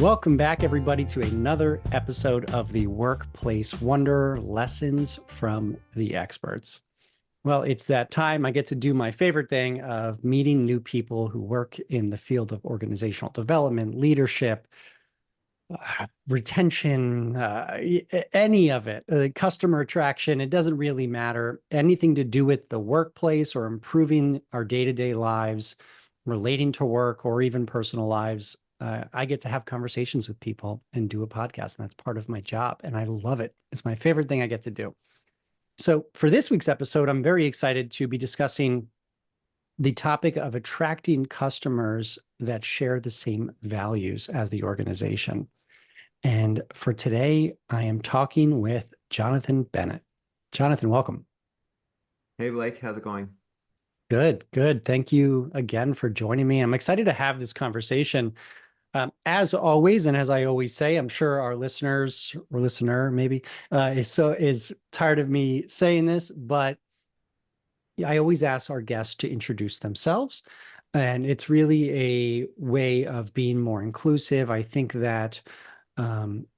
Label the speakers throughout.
Speaker 1: Welcome back, everybody, to another episode of the Workplace Wonder Lessons from the Experts. Well, it's that time I get to do my favorite thing of meeting new people who work in the field of organizational development, leadership, retention, any of it, customer attraction. It doesn't really matter. Anything to do with the workplace or improving our day-to-day lives, relating to work or even personal lives. I get to have conversations with people and do a podcast, and that's part of my job. And I love it. It's my favorite thing I get to do. So for this week's episode, I'm very excited to be discussing the topic of attracting customers that share the same values as the organization. And for today, I am talking with Jonathan Bennett. Jonathan, welcome.
Speaker 2: Hey Blake, how's it going?
Speaker 1: Good, good. Thank you again for joining me. I'm excited to have this conversation. As always, and as I always say, I'm sure our listeners or listener maybe is tired of me saying this, but I always ask our guests to introduce themselves. And it's really a way of being more inclusive. I think that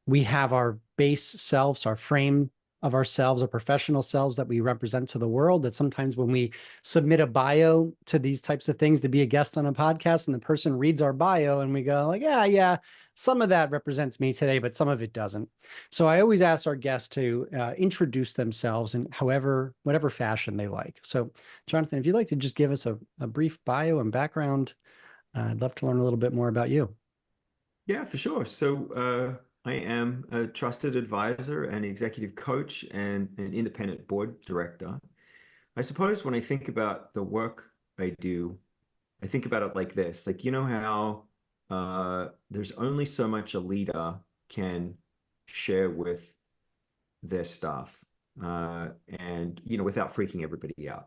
Speaker 1: we have our base selves, our frame of ourselves, our professional selves that we represent to the world, that sometimes when we submit a bio to these types of things to be a guest on a podcast and the person reads our bio and we go like, yeah, some of that represents me today, but some of it doesn't. So I always ask our guests to introduce themselves in whatever fashion they like. So Jonathan, if you'd like to just give us a brief bio and background, I'd love to learn a little bit more about you.
Speaker 2: Yeah, for sure. I am a trusted advisor and executive coach and an independent board director. I suppose when I think about the work I do, I think about it like this. Like, you know how there's only so much a leader can share with their staff, and, without freaking everybody out.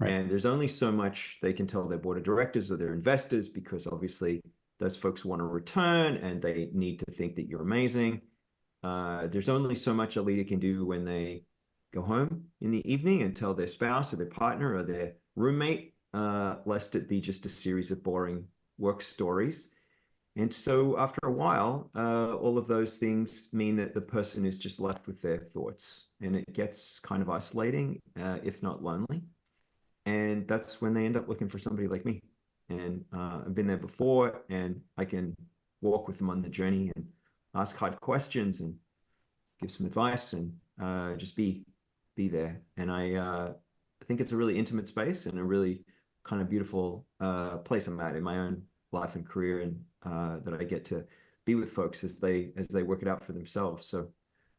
Speaker 1: Right.
Speaker 2: And there's only so much they can tell their board of directors or their investors, because obviously those folks want a return and they need to think that you're amazing. There's only so much a leader can do when they go home in the evening and tell their spouse or their partner or their roommate, lest it be just a series of boring work stories. And so after a while, all of those things mean that the person is just left with their thoughts, and it gets kind of isolating, if not lonely. And that's when they end up looking for somebody like me. And I've been there before, and I can walk with them on the journey and ask hard questions and give some advice and just be there. And I think it's a really intimate space and a really kind of beautiful place I'm at in my own life and career, and that I get to be with folks as they work it out for themselves. So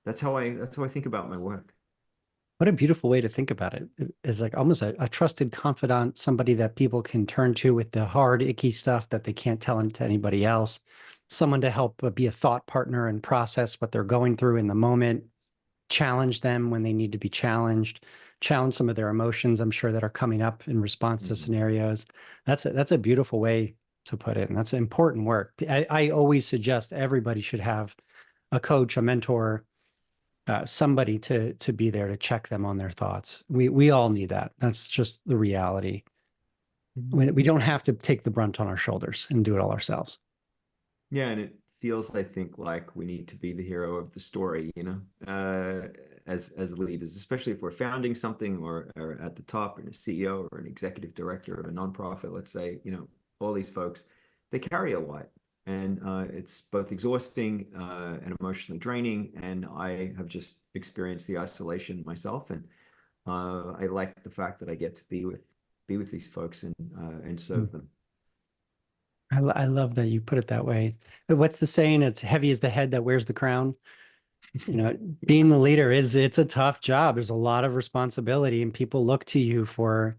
Speaker 2: that's how I think about my work.
Speaker 1: What a beautiful way to think about it. It's like almost a trusted confidant, somebody that people can turn to with the hard, icky stuff that they can't tell to anybody else, someone to help be a thought partner and process what they're going through in the moment, challenge them when they need to be challenged, challenge some of their emotions, I'm sure, that are coming up in response to scenarios. That's a beautiful way to put it. And that's important work. I always suggest everybody should have a coach, a mentor, somebody to be there to check them on their thoughts. We all need that. That's just the reality. We don't have to take the brunt on our shoulders and do it all ourselves.
Speaker 2: Yeah, and it feels, I think, like we need to be the hero of the story, as leaders, especially if we're founding something or at the top, and a CEO or an executive director of a nonprofit, let's say, all these folks, they carry a lot. And it's both exhausting and emotionally draining. And I have just experienced the isolation myself. And I like the fact that I get to be with these folks and serve them.
Speaker 1: I love that you put it that way. What's the saying? It's heavy as the head that wears the crown. Being the leader it's a tough job. There's a lot of responsibility, and people look to you for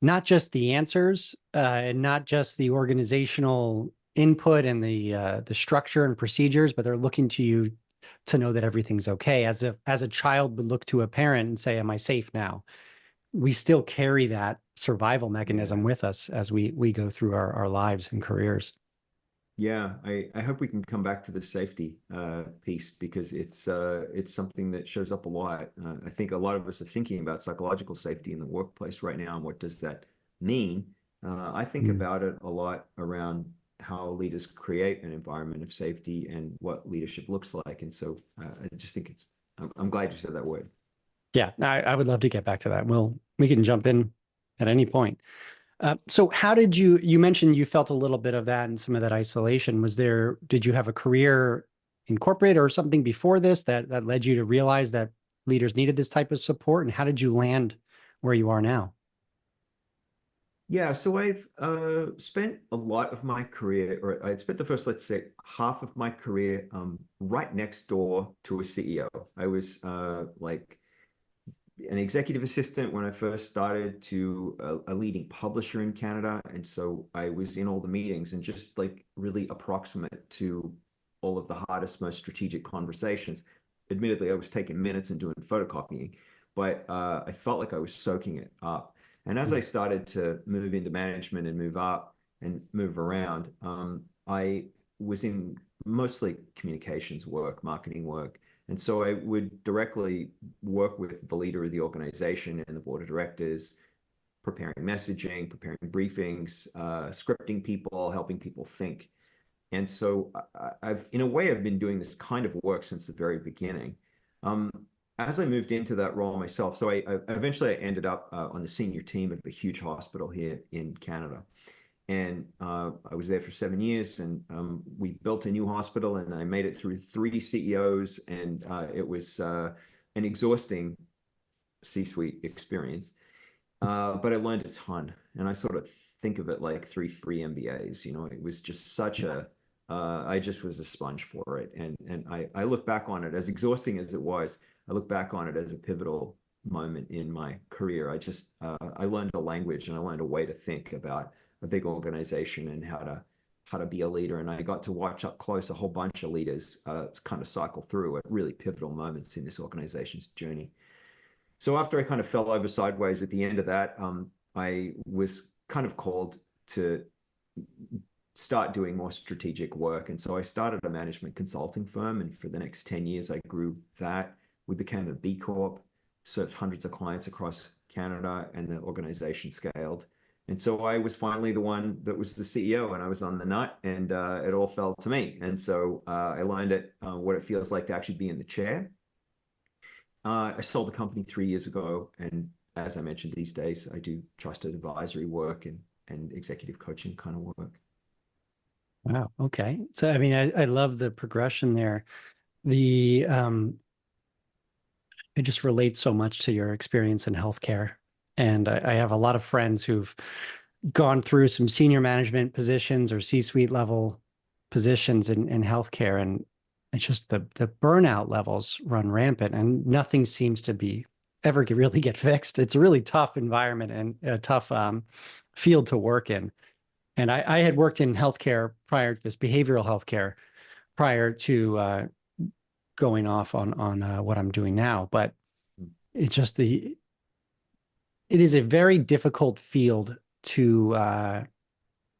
Speaker 1: not just the answers, and not just the organizational input and the structure and procedures, but they're looking to you to know that everything's okay. As a child would look to a parent and say, "Am I safe now?" We still carry that survival mechanism with us as we go through our lives and careers.
Speaker 2: Yeah, I hope we can come back to the safety piece, because it's something that shows up a lot. I think a lot of us are thinking about psychological safety in the workplace right now, and what does that mean? I think about it a lot around how leaders create an environment of safety and what leadership looks like. And so I just think I'm glad you said that word.
Speaker 1: Yeah, I would love to get back to that. We can jump in at any point. So how did you mentioned you felt a little bit of that and some of that isolation. Did you have a career in corporate or something before this that led you to realize that leaders needed this type of support? And how did you land where you are now?
Speaker 2: Yeah, so I've spent a lot of my career, or I'd spent the first, let's say, half of my career right next door to a CEO. I was like an executive assistant when I first started to a leading publisher in Canada. And so I was in all the meetings and just like really approximate to all of the hardest, most strategic conversations. Admittedly, I was taking minutes and doing photocopying, but I felt like I was soaking it up. And as I started to move into management and move up and move around, I was in mostly communications work, marketing work. And so I would directly work with the leader of the organization and the board of directors, preparing messaging, preparing briefings, scripting people, helping people think. And so in a way, I've been doing this kind of work since the very beginning. Um, as I moved into that role myself, so I eventually I ended up on the senior team of a huge hospital here in Canada. And I was there for 7 years, and we built a new hospital, and I made it through 3 CEOs, and it was an exhausting C-suite experience. But I learned a ton, and I sort of think of it like three free MBAs. You know, it was just such a I just was a sponge for it, and I look back on it as exhausting as it was. I look back on it as a pivotal moment in my career. I learned a language and I learned a way to think about a big organization and how to be a leader. And I got to watch up close a whole bunch of leaders kind of cycle through at really pivotal moments in this organization's journey. So after I kind of fell over sideways at the end of that, I was kind of called to start doing more strategic work. And so I started a management consulting firm. And for the next 10 years, I grew that. We became a B Corp, served hundreds of clients across Canada, and the organization scaled. And so I was finally the one that was the CEO, and I was on the nut, and it all fell to me. And so I learned what it feels like to actually be in the chair. I sold the company 3 years ago, and as I mentioned, these days I do trusted advisory work and executive coaching kind of work.
Speaker 1: Wow. Okay. So, I mean, I love the progression there. The It just relates so much to your experience in healthcare. And I have a lot of friends who've gone through some senior management positions or C-suite level positions in healthcare. And it's just the burnout levels run rampant and nothing seems to be really get fixed. It's a really tough environment and a tough field to work in. And I had worked in healthcare prior to this, behavioral healthcare, prior to going off on what I'm doing now. But it's just it is a very difficult field to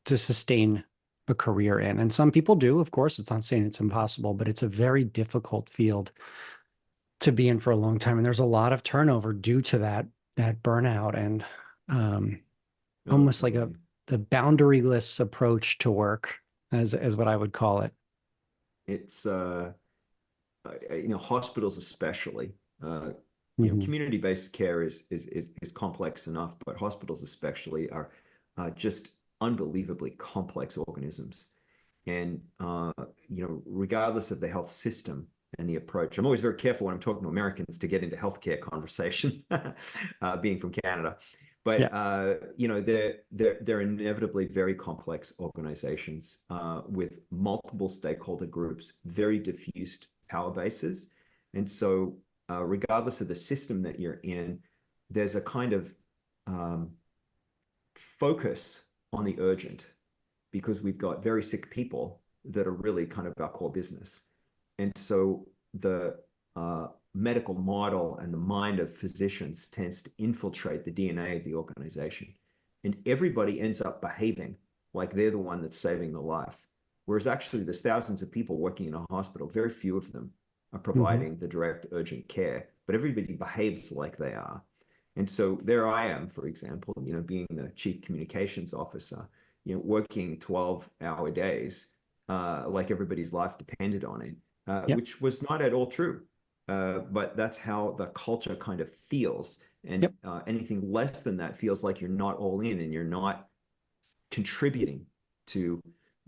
Speaker 1: sustain a career in. And some people do, of course. It's not saying it's impossible, but it's a very difficult field to be in for a long time. And there's a lot of turnover due to that burnout and um,
Speaker 2: Oh,
Speaker 1: almost like
Speaker 2: totally.
Speaker 1: the boundaryless approach to work, as what I would call it.
Speaker 2: It's hospitals especially. Uh,
Speaker 1: Hmm.
Speaker 2: community-based care is complex enough, but hospitals especially are just unbelievably complex organisms. And regardless of the health system and the approach, I'm always very careful when I'm talking to Americans to get into healthcare conversations, being from Canada.
Speaker 1: Yeah.
Speaker 2: But they're inevitably very complex organizations with multiple stakeholder groups, very diffused power bases, and so regardless of the system that you're in, there's a kind of um, focus on the urgent because we've got very sick people that are really kind of our core business. And so the medical model and the mind of physicians tends to infiltrate the DNA of the organization. And everybody ends up behaving like they're the one that's saving the life. Whereas actually, there's thousands of people working in a hospital, very few of them are
Speaker 1: Hmm.
Speaker 2: providing the direct urgent care, but everybody behaves like they are. And so there I am, for example, being the chief communications officer, working 12-hour days, like everybody's life depended on it,
Speaker 1: Yep.
Speaker 2: which was not at all true. But that's how the culture kind of feels. And
Speaker 1: Yep.
Speaker 2: anything less than that feels like you're not all in and you're not contributing to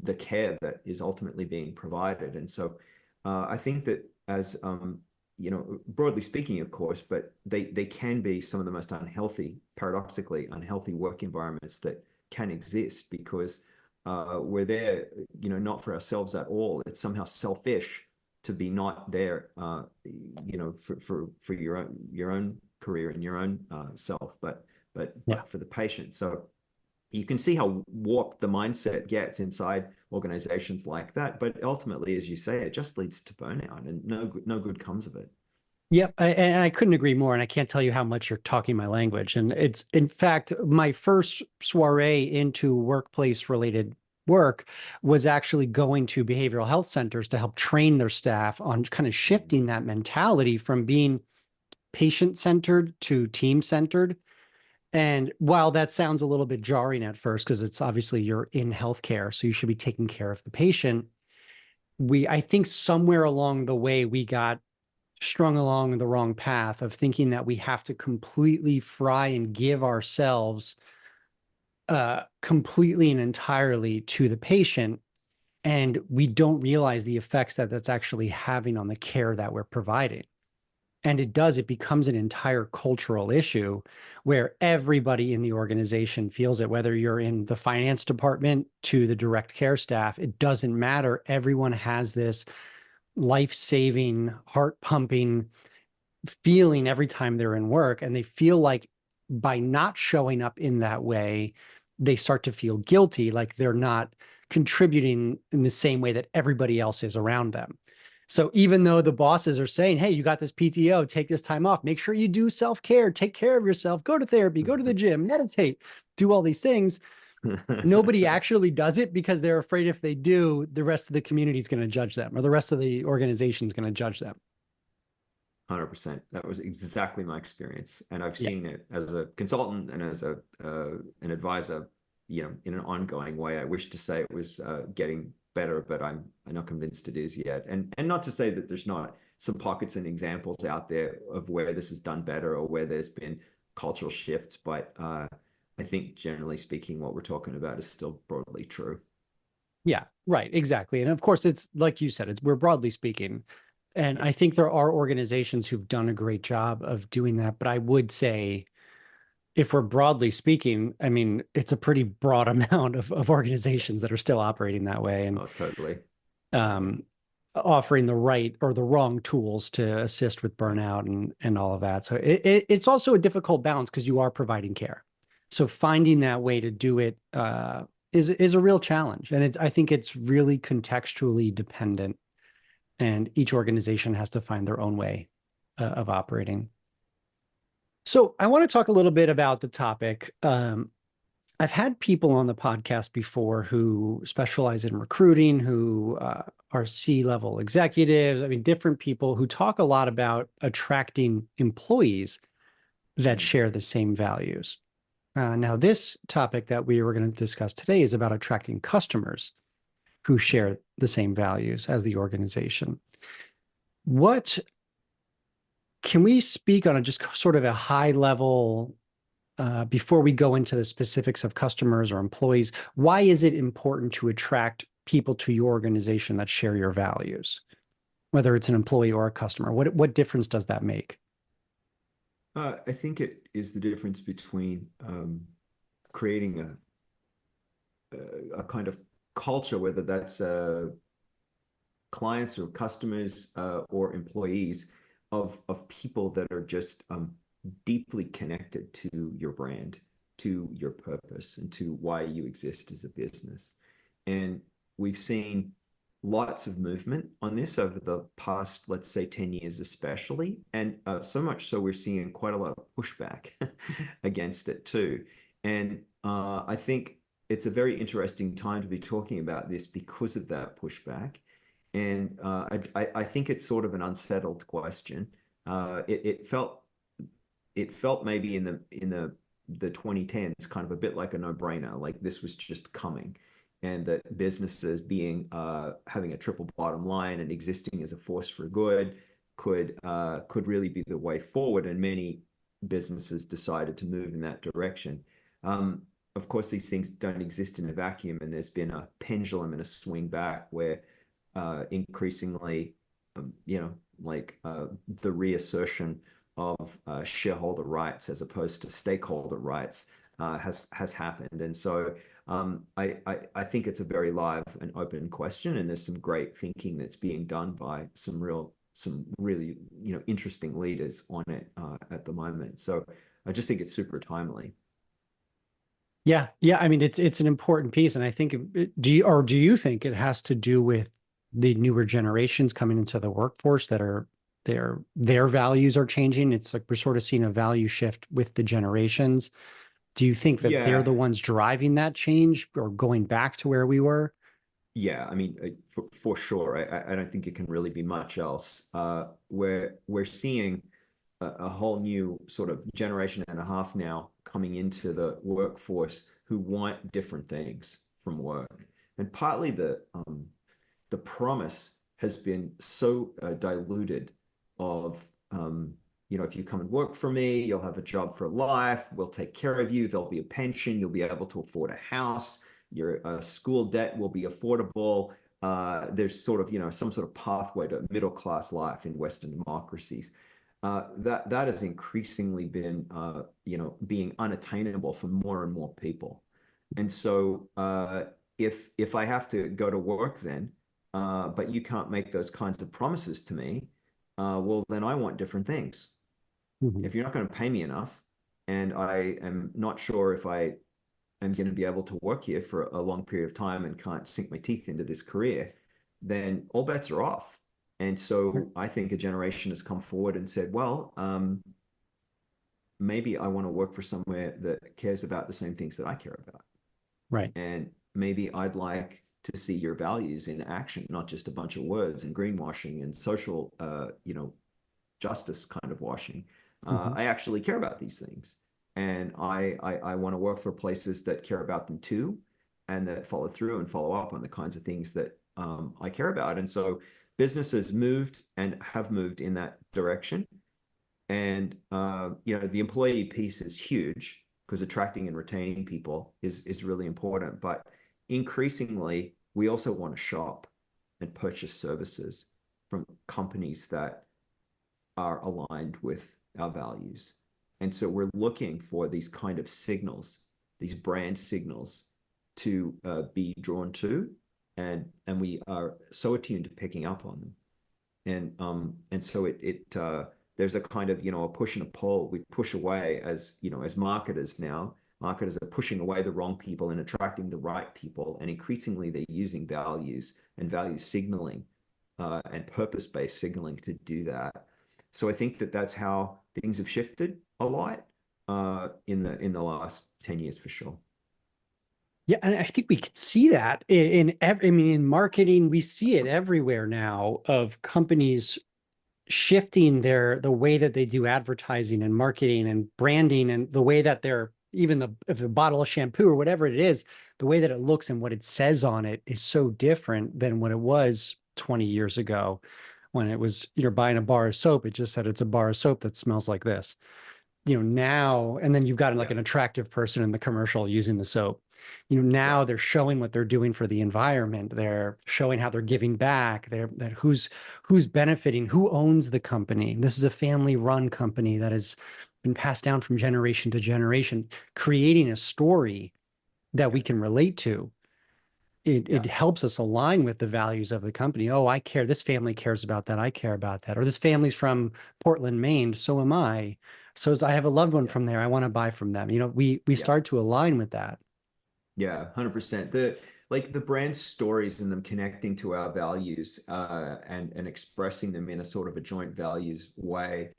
Speaker 2: the care that is ultimately being provided. And so I think that as broadly speaking, of course, but they can be some of the most unhealthy, paradoxically unhealthy work environments that can exist because we're there, not for ourselves at all. It's somehow selfish to be not there, for your own career and your own self,
Speaker 1: Yeah.
Speaker 2: but for the patient. So you can see how warped the mindset gets inside organizations like that. But ultimately, as you say, it just leads to burnout, and no good comes of it.
Speaker 1: Yep. And I couldn't agree more. And I can't tell you how much you're talking my language. And it's, in fact, my first soiree into workplace related work was actually going to behavioral health centers to help train their staff on kind of shifting that mentality from being patient centered to team centered. And while that sounds a little bit jarring at first, because it's obviously you're in healthcare, so you should be taking care of the patient. I think somewhere along the way, we got strung along the wrong path of thinking that we have to completely fry and give ourselves completely and entirely to the patient. And we don't realize the effects that that's actually having on the care that we're providing. And it becomes an entire cultural issue where everybody in the organization feels it, whether you're in the finance department to the direct care staff, it doesn't matter. Everyone has this life-saving, heart-pumping feeling every time they're in work. And they feel like by not showing up in that way, they start to feel guilty, like they're not contributing in the same way that everybody else is around them. So even though the bosses are saying, hey, you got this PTO, take this time off, make sure you do self-care, take care of yourself, go to therapy, go to the gym, meditate, do all these things. Nobody actually does it because they're afraid if they do, the rest of the community is going to judge them or the rest of the organization is going to judge them.
Speaker 2: 100%. That was exactly my experience, and I've
Speaker 1: Yeah.
Speaker 2: seen it as a consultant and as an advisor, in an ongoing way. I wish to say it was getting better, but I'm not convinced it is yet. And not to say that there's not some pockets and examples out there of where this is done better or where there's been cultural shifts, but I think generally speaking, what we're talking about is still broadly true.
Speaker 1: Yeah, right, exactly. And of course, it's like you said, we're broadly speaking. And
Speaker 2: Yeah.
Speaker 1: I think there are organizations who've done a great job of doing that. But I would say, if we're broadly speaking, I mean, it's a pretty broad amount of organizations that are still operating that way and
Speaker 2: Oh, totally. Totally.
Speaker 1: um, offering the right or the wrong tools to assist with
Speaker 2: Right.
Speaker 1: burnout and all of that. So it's also a difficult balance because you are providing care. So finding that way to do it is a real challenge. And I think it's really contextually dependent, and each organization has to find their own way of operating. So I want to talk a little bit about the topic. I've had people on the podcast before who specialize in recruiting, who are C-level executives. I mean, different people who talk a lot about attracting employees that
Speaker 2: Mm.
Speaker 1: share the same values. Now, this topic that we were going to discuss today is about attracting customers who share the same values as the organization. What can we speak on a just sort of a high level before we go into the specifics of customers or employees? Why is it important to attract people to your organization that share your values, whether it's an employee or a customer? What difference does that make?
Speaker 2: I think it is the difference between creating a kind of culture, whether that's clients or customers or employees, of people that are just deeply connected to your brand, to your purpose, and to why you exist as a business. And we've seen lots of movement on this over the past, let's say, 10 years, especially. And so much so we're seeing quite a lot of pushback against it too. And I think it's a very interesting time to be talking about this because of that pushback. And I think it's sort of an unsettled question. It felt maybe in the the 2010s kind of a bit like a no-brainer, like this was just coming, and that businesses being having a triple bottom line and existing as a force for good could really be the way forward, and many businesses decided to move in that direction. Um, of course, these things don't exist in a vacuum, and there's been a pendulum and a swing back where increasingly, like the reassertion of shareholder rights as opposed to stakeholder rights has happened. And so I think it's a very live and open question, and there's some great thinking that's being done by some really interesting leaders on it at the moment. So I just think it's super timely.
Speaker 1: Yeah, yeah. I mean, it's an important piece, and I think do you think it has to do with the newer generations coming into the workforce that are their values are changing? It's like we're sort of seeing a value shift with the generations. Do you think that they're
Speaker 2: Yeah,
Speaker 1: the ones driving that change or going back to where we were?
Speaker 2: yeah. I mean, for sure. I don't think it can really be much else. We're seeing a whole new sort of generation and a half now coming into the workforce who want different things from work, and partly the promise has been so diluted of if you come and work for me, you'll have a job for life, we'll take care of you, there'll be a pension, you'll be able to afford a house, your school debt will be affordable. There's sort of some sort of pathway to middle class life in Western democracies. That has increasingly been being unattainable for more and more people. And so if I have to go to work then, but you can't make those kinds of promises to me, well, then I want different things.
Speaker 1: Mhm.
Speaker 2: If you're not going to pay me enough, and I am not sure if I am going to be able to work here for a long period of time and can't sink my teeth into this career, then all bets are off. And so I think a generation has come forward and said, well, maybe I want to work for somewhere that cares about the same things that I care about.
Speaker 1: Right.
Speaker 2: And maybe I'd like to see your values in action, not just a bunch of words and greenwashing and social, justice kind of washing.
Speaker 1: Mhm.
Speaker 2: I actually care about these things, and I want to work for places that care about them too, and that follow through and follow up on the kinds of things that I care about. And so businesses moved and have moved in that direction. And the employee piece is huge because attracting and retaining people is really important. But increasingly, we also want to shop and purchase services from companies that are aligned with our values. And so we're looking for these kind of signals, these brand signals to be drawn to, and we are so attuned to picking up on them. And so it there's a kind of a push and a pull. We push away as marketers now. Marketers are pushing away the wrong people and attracting the right people, and increasingly they're using values and value signaling and purpose-based signaling to do that. So I think that that's how things have shifted a lot in the last 10 years for sure.
Speaker 1: Yeah, and I think we could see that I mean, in marketing, we see it everywhere now of companies shifting the way that they do advertising and marketing and branding and the way that they're even if a bottle of shampoo or whatever it is, the way that it looks and what it says on it is so different than what it was 20 years ago when it was you're buying a bar of soap. It just said it's a bar of soap that smells like this. Now, and then you've got like
Speaker 2: Yeah,
Speaker 1: an attractive person in the commercial using the soap. Now
Speaker 2: right.
Speaker 1: they're showing what they're doing for the environment. They're showing how they're giving back. They're that who's benefiting, who owns the company. This is a family-run company that has been passed down from generation to generation, creating a story that
Speaker 2: Yeah,
Speaker 1: we can relate to. It
Speaker 2: yeah,
Speaker 1: helps us align with the values of the company. Oh, I care. This family cares about that. I care about that. Or this family's from Portland, Maine. So am I. So as I have a loved one
Speaker 2: yeah,
Speaker 1: from there. I want to buy from them. We
Speaker 2: yeah.
Speaker 1: start to align with that.
Speaker 2: Yeah, 100%. The brand stories and them connecting to our values and expressing them in a sort of a joint values way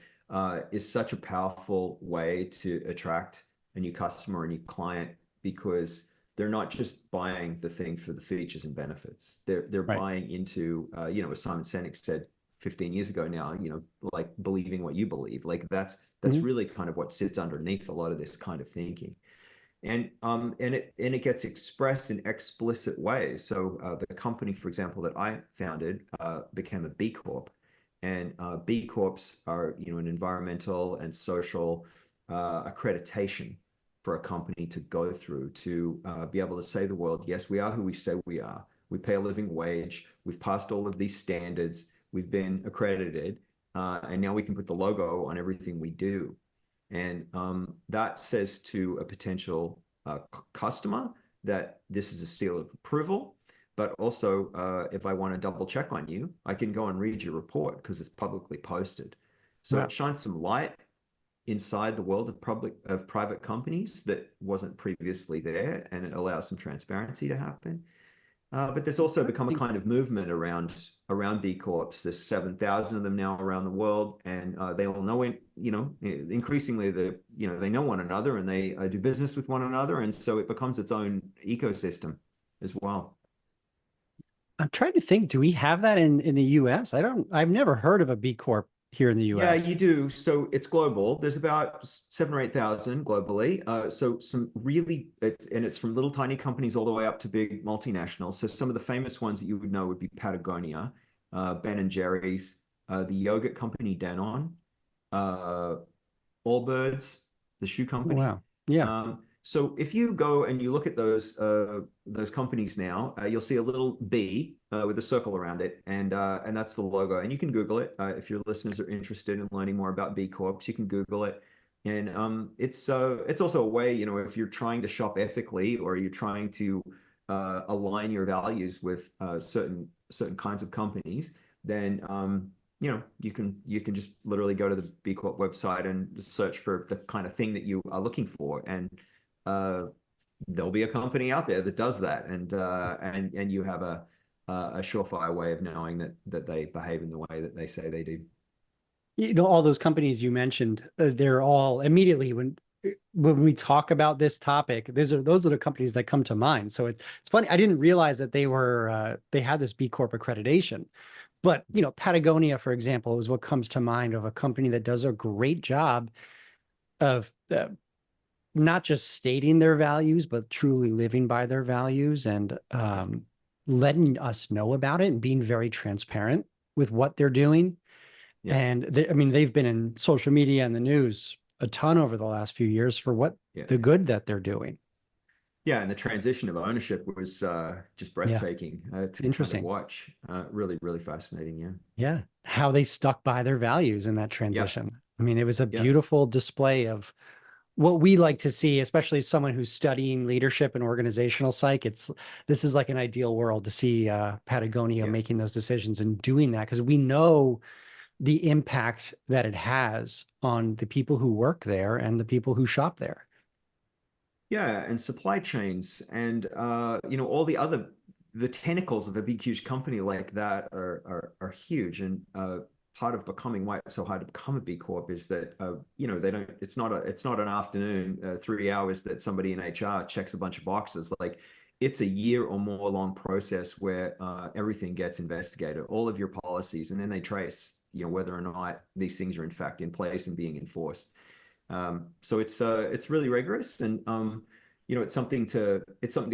Speaker 2: is such a powerful way to attract a new customer, a new client, because they're not just buying the thing for the features and benefits. They're
Speaker 1: Right.
Speaker 2: buying into as Simon Sinek said, 15 years ago now, like believing what you believe. Like that's
Speaker 1: Mhm.
Speaker 2: really kind of what sits underneath a lot of this kind of thinking. And it gets expressed in explicit ways. So the company, for example, that I founded became a B Corp, and B Corps are an environmental and social accreditation for a company to go through to be able to say to the world, yes, we are who we say we are. We pay a living wage. We've passed all of these standards. We've been accredited, and now we can put the logo on everything we do. And that says to a potential customer that this is a seal of approval. But also, if I want to double check on you, I can go and read your report because it's publicly posted. So
Speaker 1: Wow.
Speaker 2: it shines some light inside the world of private companies that wasn't previously there, and it allows some transparency to happen. But there's also become a kind of movement around B Corps. There's 7,000 of them now around the world, and they all know it. Increasingly they know one another and they do business with one another, and so it becomes its own ecosystem as well.
Speaker 1: I'm trying to think, do we have that in the US? I've never heard of a B Corp here in the
Speaker 2: Yeah,
Speaker 1: US.
Speaker 2: you do. So it's global. There's about 7 or 8,000 globally. So some really, and it's from little tiny companies all the way up to big multinationals. So some of the famous ones that you would know would be Patagonia, Ben and Jerry's, the yogurt company Danone, uh, Allbirds, the shoe company.
Speaker 1: Wow. Yeah.
Speaker 2: So if you go and you look at those companies now, you'll see a little B with a circle around it, and that's the logo. And you can Google it if your listeners are interested in learning more about B Corps. You can Google it, and it's also a way, if you're trying to shop ethically or you're trying to align your values with certain kinds of companies, then you can just literally go to the B Corp website and search for the kind of thing that you are looking for, and uh, there'll be a company out there that does that, and you have a surefire way of knowing that they behave in the way that they say they do.
Speaker 1: All those companies you mentioned, they're all immediately when we talk about this topic, those are the companies that come to mind. So it's funny. I didn't realize that they had this B Corp accreditation. But Patagonia, for example, is what comes to mind of a company that does a great job of not just stating their values, but truly living by their values and
Speaker 2: Yeah,
Speaker 1: letting us know about it and being very transparent with what they're doing.
Speaker 2: yeah,
Speaker 1: And I mean, they've been in social media and the news a ton over the last few years for what
Speaker 2: yeah.
Speaker 1: the good that they're doing.
Speaker 2: Yeah, and the transition of ownership was just
Speaker 1: Yeah,
Speaker 2: breathtaking to kind of
Speaker 1: interesting.
Speaker 2: watch. Really, really fascinating. Yeah,
Speaker 1: Yeah, how they stuck by their values in that
Speaker 2: yeah,
Speaker 1: transition. I mean, it was a
Speaker 2: yeah,
Speaker 1: beautiful display of what we like to see, especially as someone who's studying leadership and organizational psych. This is like an ideal world to see Patagonia
Speaker 2: yeah.
Speaker 1: making those decisions and doing that because we know the impact that it has on the people who work there and the people who shop there.
Speaker 2: Yeah, and supply chains and all the tentacles of a big huge company like that are huge. And part of becoming why it's so hard to become a B Corp is that they don't it's not an afternoon 3 hours that somebody in HR checks a bunch of boxes. Like it's a year or more long process where everything gets investigated, all of your policies, and then they trace whether or not these things are in fact in place and being enforced. So it's really rigorous, and it's something to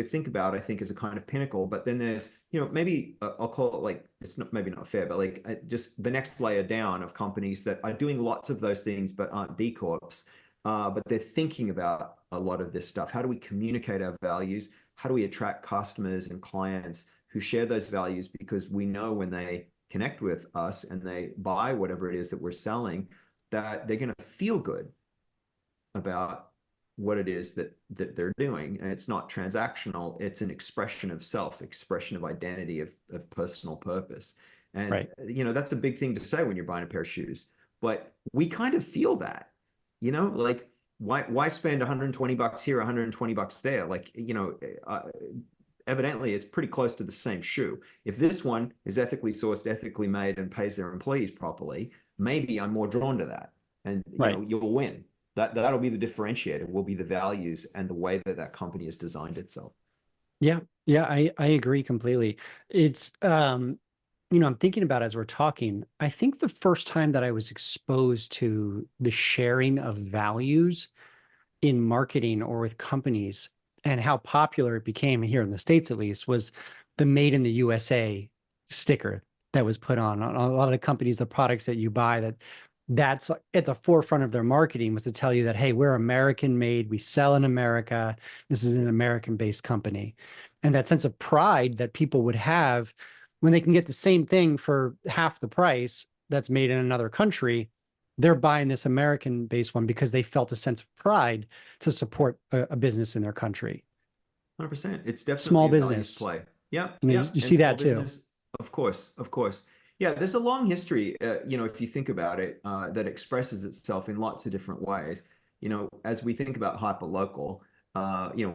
Speaker 2: think about. I think as a kind of pinnacle. But then there's maybe I'll call it like it's not maybe not fair, but like just the next layer down of companies that are doing lots of those things but aren't B Corps, but they're thinking about a lot of this stuff. How do we communicate our values? How do we attract customers and clients who share those values? Because we know when they connect with us and they buy whatever it is that we're selling, that they're going to feel good about what it is that they're doing. And it's not transactional, it's an expression of self, expression of identity, of personal purpose. And
Speaker 1: Right.
Speaker 2: that's a big thing to say when you're buying a pair of shoes, but we kind of feel that, like why spend $120 here, $120 there? Like evidently it's pretty close to the same shoe. If this one is ethically sourced, ethically made, and pays their employees properly, maybe I'm more drawn to that, and
Speaker 1: Right.
Speaker 2: you'll win. That'll be the differentiator, will be the values and the way that company has designed itself.
Speaker 1: Yeah. Yeah, I agree completely. It's I'm thinking about as we're talking, I think the first time that I was exposed to the sharing of values in marketing or with companies and how popular it became here in the States, at least, was the Made in the USA sticker that was put on a lot of the companies, the products that you buy, that's at the forefront of their marketing was to tell you that, hey, we're American made, we sell in America, this is an American based company. And that sense of pride that people would have when they can get the same thing for half the price that's made in another country, they're buying this American based one because they felt a sense of pride to support a business in their country.
Speaker 2: 100%. It's definitely
Speaker 1: Small
Speaker 2: a values
Speaker 1: business,
Speaker 2: play. Yep,
Speaker 1: you
Speaker 2: yep. And
Speaker 1: see
Speaker 2: small
Speaker 1: that too.
Speaker 2: business, of course, of course. Yeah, there's a long history, if you think about it, that expresses itself in lots of different ways. As we think about hyperlocal,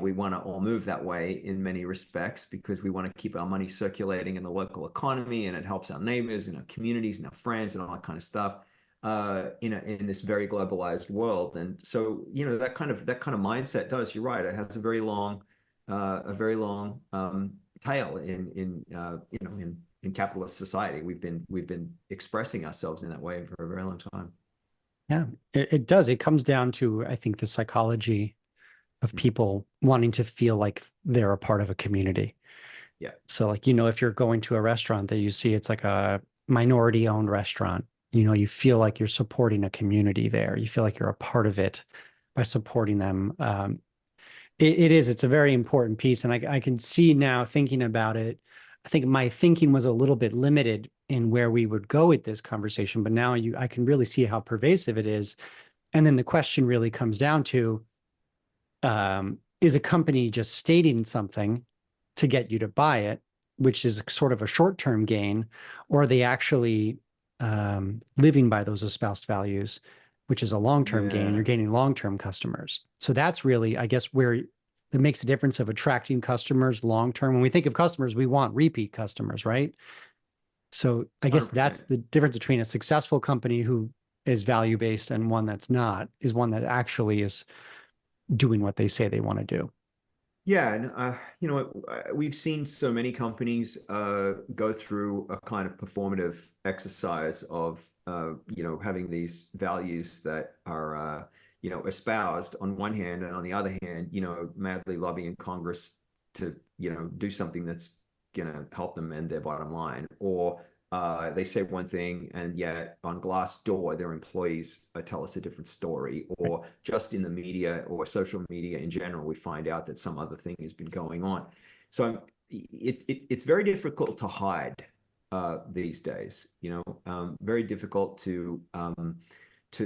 Speaker 2: we want to all move that way in many respects because we want to keep our money circulating in the local economy, and it helps our neighbors and our communities and our friends and all that kind of stuff. In this very globalized world, and so that kind of mindset does. You're right. It has a very long tail in capitalist society. We've been expressing ourselves in that way for a very long time.
Speaker 1: Yeah, it does. It comes down to, I think, the psychology of
Speaker 2: Mhm.
Speaker 1: people wanting to feel like they're a part of a community.
Speaker 2: Yeah,
Speaker 1: So, like, if you're going to a restaurant that you see it's like a minority owned restaurant, you feel like you're supporting a community there. You feel like you're a part of it by supporting them. It's a very important piece. And I can see now thinking about it, I think my thinking was a little bit limited in where we would go with this conversation, but now I can really see how pervasive it is. And then the question really comes down to, is a company just stating something to get you to buy it, which is sort of a short-term gain, or are they actually living by those espoused values, which is a long-term gain, and you're
Speaker 2: yeah,
Speaker 1: gaining long-term customers. So that's really, I guess, where it makes a difference of attracting customers long-term. When we think of customers, we want repeat customers, right? So I guess that's
Speaker 2: 100%.
Speaker 1: the difference between a successful company who is value-based and one that's not, is one that actually is doing what they say they want to do.
Speaker 2: Yeah, and we've seen so many companies go through a kind of performative exercise of having these values that are espoused on one hand, and on the other hand, madly lobbying Congress to do something that's going to help them end their bottom line, or they say one thing, and yet on Glassdoor, their employees tell us a different story, or just in the media or social media in general, we find out that some other thing has been going on. So it's very difficult to hide these days. Very difficult to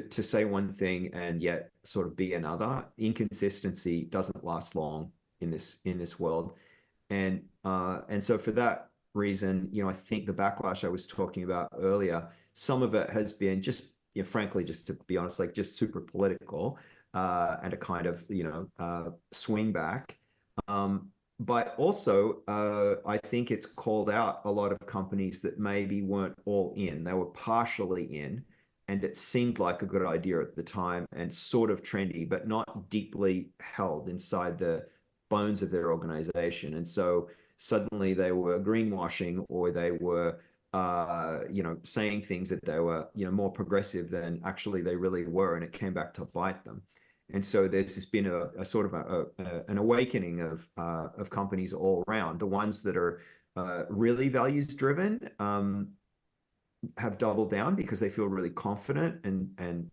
Speaker 2: say one thing and yet sort of be another. Inconsistency doesn't last long in this world, and so for that reason, I think the backlash I was talking about earlier, some of it has been just, frankly, just to be honest, like just super political, and a kind of, swing back. But also, I think it's called out a lot of companies that maybe weren't all in. They were partially in, and it seemed like a good idea at the time and sort of trendy, but not deeply held inside the bones of their organization. And so suddenly they were greenwashing, or they were saying things that they were more progressive than actually they really were, and it came back to bite them. And so there's just been a sort of an awakening of companies all around. The ones that are really values driven have doubled down because they feel really confident and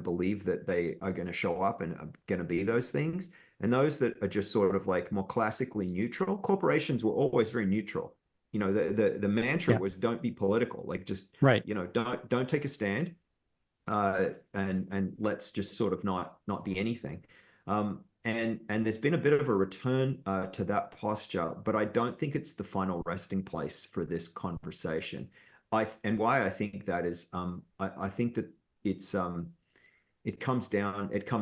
Speaker 2: believe that they are going to show up and are going to be those things. And those that are just sort of like more classically neutral. Corporations were always very neutral. The mantra
Speaker 1: Yeah,
Speaker 2: was don't be political. Like just
Speaker 1: right.
Speaker 2: don't take a stand, and let's just sort of not be anything. And there's been a bit of a return to that posture, but I don't think it's the final resting place for this conversation. And why I think that is, I think that it comes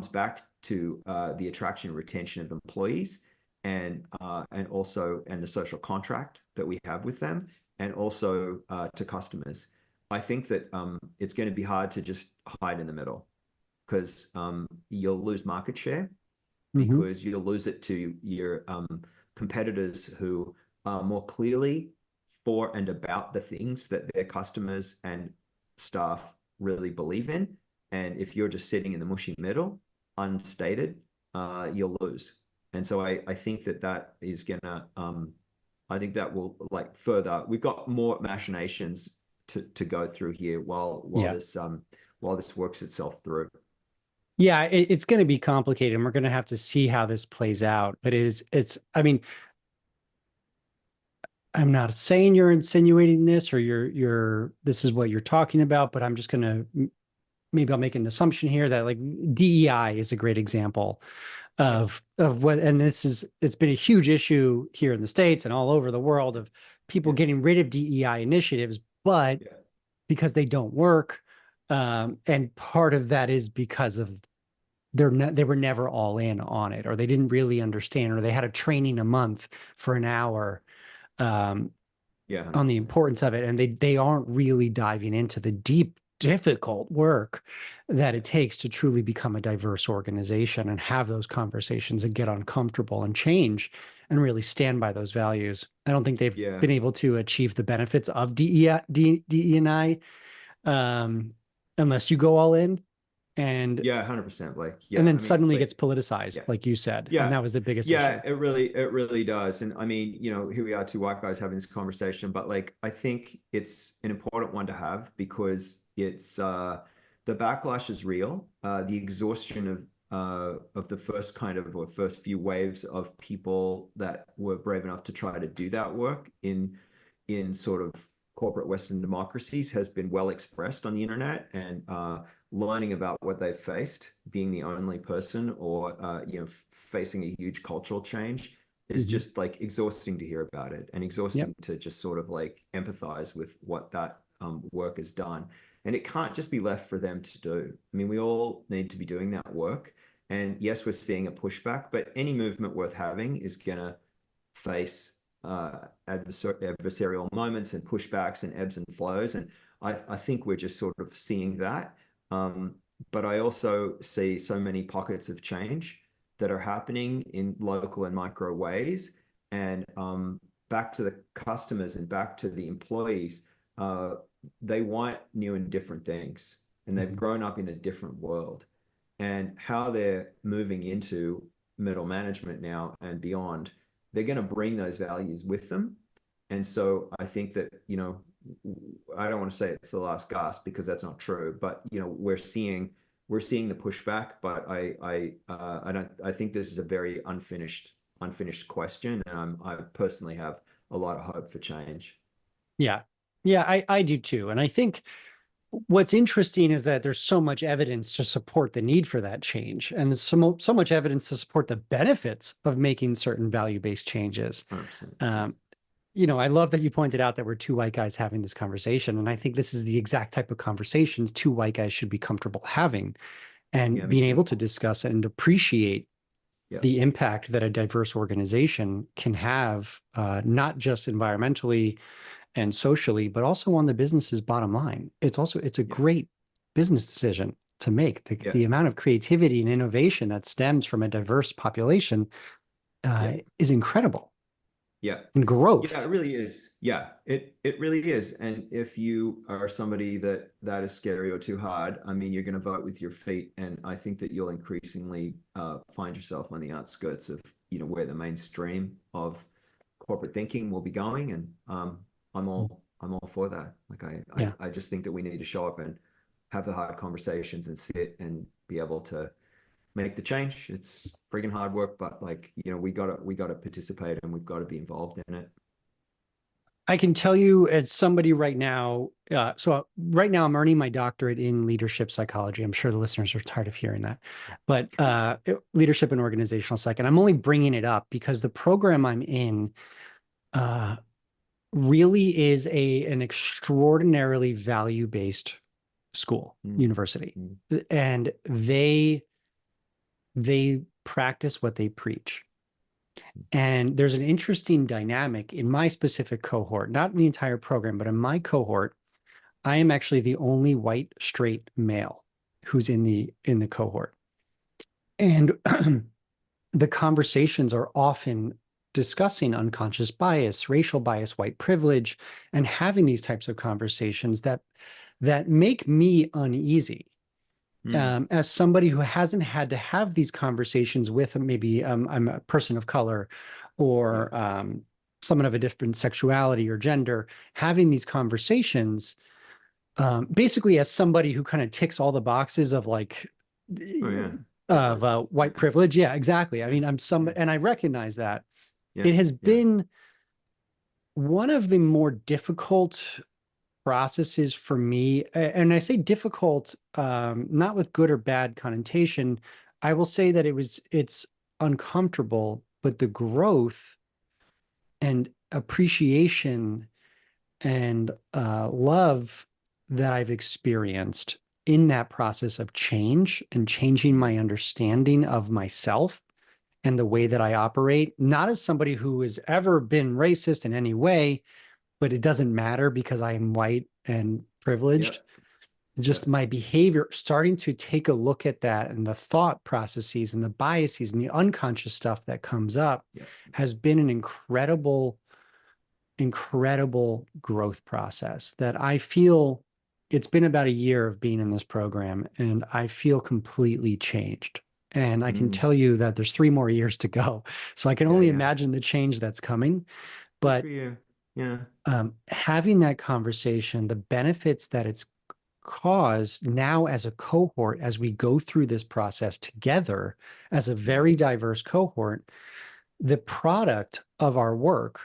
Speaker 2: back to the attraction and retention of employees, and the social contract that we have with them, and also to customers. I think that it's going to be hard to just hide in the middle, because you'll lose market share,
Speaker 1: Hmm.
Speaker 2: because you'll lose it to your competitors who are more clearly for and about the things that their customers and staff really believe in. And if you're just sitting in the mushy middle, unstated, you'll lose. And so I think that is gonna I think that will like further. We've got more machinations to go through here
Speaker 1: Yeah.
Speaker 2: while this works itself through.
Speaker 1: Yeah, it's going to be complicated and we're going to have to see how this plays out. But I mean, I'm not saying you're insinuating this or this is what you're talking about, but I'm just going to, maybe I'll make an assumption here that like DEI is a great example
Speaker 2: Yeah,
Speaker 1: of what, and it's been a huge issue here in the States and all over the world of people
Speaker 2: yeah,
Speaker 1: getting rid of DEI initiatives, but
Speaker 2: yeah,
Speaker 1: because they don't work. And part of that is because of they were never all in on it, or they didn't really understand, or they had a training a month for an hour um,
Speaker 2: yeah, one hundred
Speaker 1: on the
Speaker 2: percent.
Speaker 1: importance of it, and they aren't really diving into the deep, difficult work that
Speaker 2: Yeah,
Speaker 1: it takes to truly become a diverse organization and have those conversations and get uncomfortable and change and really stand by those values. I don't think they've
Speaker 2: yeah,
Speaker 1: been able to achieve the benefits of DE&I unless you go all in. And
Speaker 2: yeah, 100%. Like,
Speaker 1: and
Speaker 2: yeah,
Speaker 1: then
Speaker 2: I mean, it's
Speaker 1: suddenly
Speaker 2: like,
Speaker 1: gets politicized,
Speaker 2: yeah,
Speaker 1: like you said, and
Speaker 2: yeah,
Speaker 1: that was the biggest
Speaker 2: yeah,
Speaker 1: issue.
Speaker 2: it really does. And I mean, here we are, two white guys having this conversation, but like, I think it's an important one to have because it's the backlash is real. The exhaustion of the first kind of or first few waves of people that were brave enough to try to do that work in sort of corporate Western democracies has been well expressed on the internet, and learning about what they've faced, being the only person or facing a huge cultural change is
Speaker 1: Mhm.
Speaker 2: just like exhausting to hear about it and
Speaker 1: Yep.
Speaker 2: exhausting to just sort of like empathize with what that work has done. And it can't just be left for them to do. I mean, we all need to be doing that work. And yes, we're seeing a pushback, but any movement worth having is going to face adversarial moments and pushbacks and ebbs and flows. And I think we're just sort of seeing that. Um, but I also see so many pockets of change that are happening in local and micro ways. And back to the customers and back to the employees, uh, they want new and different things. And they've
Speaker 1: Mhm.
Speaker 2: grown up in a different world. And how they're moving into middle management now and beyond, they're going to bring those values with them. And so I think that, I don't want to say it's the last gasp because that's not true, but we're seeing the pushback, but I think this is a very unfinished question, and I personally have a lot of hope for change.
Speaker 1: Yeah. Yeah, I do too. And I think what's interesting is that there's so much evidence to support the need for that change. And there's so much evidence to support the benefits of making certain value-based changes.
Speaker 2: 100%. Yeah.
Speaker 1: Um, I love that you pointed out that we're two white guys having this conversation. And I think this is the exact type of conversations two white guys should be comfortable having
Speaker 2: Yeah,
Speaker 1: and
Speaker 2: me
Speaker 1: being
Speaker 2: too.
Speaker 1: able to discuss and appreciate
Speaker 2: Yeah.
Speaker 1: the impact that a diverse organization can have, not just environmentally and socially, but also on the business's bottom line. It's a
Speaker 2: Yeah.
Speaker 1: great business decision to make.
Speaker 2: Yeah.
Speaker 1: The amount of creativity and innovation that stems from a diverse population
Speaker 2: Yeah.
Speaker 1: is incredible,
Speaker 2: Yeah.
Speaker 1: and
Speaker 2: Yeah, it
Speaker 1: growth.
Speaker 2: really is. Yeah, it really is. And if you are somebody that is scary or too hard, I mean, you're going to vote with your feet. And I think that you'll increasingly find yourself on the outskirts of where the mainstream of corporate thinking will be going. And I'm all for that. Like
Speaker 1: Yeah.
Speaker 2: I just think that we need to show up and have the hard conversations and sit and be able to make the change. It's freaking hard work, but like, we gotta participate and we've got to be involved in it.
Speaker 1: I can tell you as somebody right now, so right now I'm earning my doctorate in leadership psychology. I'm sure the listeners are tired of hearing that, but leadership and organizational psych. And I'm only bringing it up because the program I'm in uh, really is an extraordinarily value-based school,
Speaker 2: Mm,
Speaker 1: university.
Speaker 2: mm,
Speaker 1: And they practice what they preach. And there's an interesting dynamic in my specific cohort, not in the entire program, but in my cohort, I am actually the only white straight male who's in the cohort. And the conversations are often discussing unconscious bias, racial bias, white privilege, and having these types of conversations that make me uneasy.
Speaker 2: Mm.
Speaker 1: As somebody who hasn't had to have these conversations with maybe I'm a person of color
Speaker 2: Yeah.
Speaker 1: or someone of a different sexuality or gender, having these conversations, basically as somebody who kind of ticks all the boxes of like
Speaker 2: Oh yeah.
Speaker 1: of
Speaker 2: Privilege.
Speaker 1: white privilege. Yeah, exactly. I
Speaker 2: Yeah.
Speaker 1: mean, I'm some,
Speaker 2: Yeah.
Speaker 1: and I recognize that
Speaker 2: Yeah.
Speaker 1: it has
Speaker 2: Yeah.
Speaker 1: been one of the more difficult processes for me. And I say difficult, not with good or bad connotation. I will say that it's uncomfortable, but the growth and appreciation and love that I've experienced in that process of change and changing
Speaker 2: Mm.
Speaker 1: my understanding of myself and the way that I operate, not as somebody who has ever been racist in any way, but it doesn't matter because I am white and
Speaker 2: Yeah.
Speaker 1: privileged.
Speaker 2: Yeah.
Speaker 1: Just my behavior, starting to take a look at that and the thought processes and the biases and the unconscious stuff that comes up
Speaker 2: Yeah.
Speaker 1: has been an incredible growth process that I feel it's been about a year of being in this program and I feel completely changed. And I can
Speaker 2: Mm.
Speaker 1: tell you that there's 3 more years to go. So I can
Speaker 2: Yeah.
Speaker 1: only
Speaker 2: Yeah.
Speaker 1: imagine the change that's coming.
Speaker 2: Good for
Speaker 1: But
Speaker 2: you. Yeah.
Speaker 1: having that conversation, the benefits that it's caused now as a cohort, as we go through this process together as a
Speaker 2: Mm.
Speaker 1: very diverse cohort, the product of our work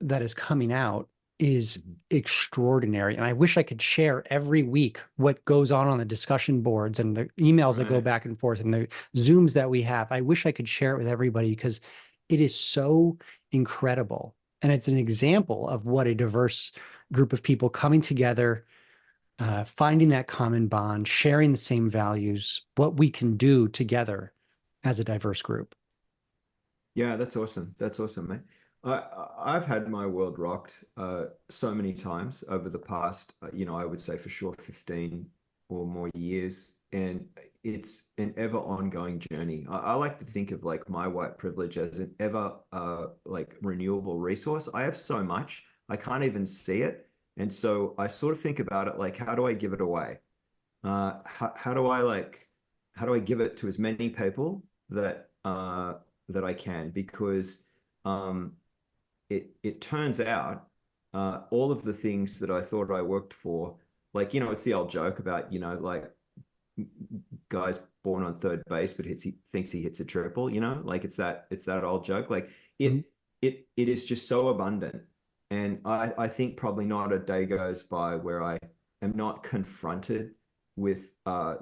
Speaker 1: that is coming out is
Speaker 2: Mhm.
Speaker 1: extraordinary. And I wish I could share every week what goes on the discussion boards and the emails that go
Speaker 2: Right.
Speaker 1: back and forth and the Zooms that we have. I wish I could share it with everybody because it is so incredible. And it's an example of what a diverse group of people coming together, finding that common bond, sharing the same values, what we can do together as a diverse group.
Speaker 2: Yeah, that's awesome. That's awesome, mate. I've had my world rocked so many times over the past, I would say for sure 15 or more years. And it's an ever ongoing journey. I like to think of like my white privilege as an ever like renewable resource. I have so much, I can't even see it. And so I sort of think about it like, how do I give it away? How do I like how do I give it to as many people that I can? Because um, it turns out all of the things that I thought I worked for, like it's the old joke about like guys born on third base but he thinks he hits a triple, like it's that old joke. Like
Speaker 1: Mhm.
Speaker 2: it is just so abundant, and I think probably not a day goes by where I am not confronted with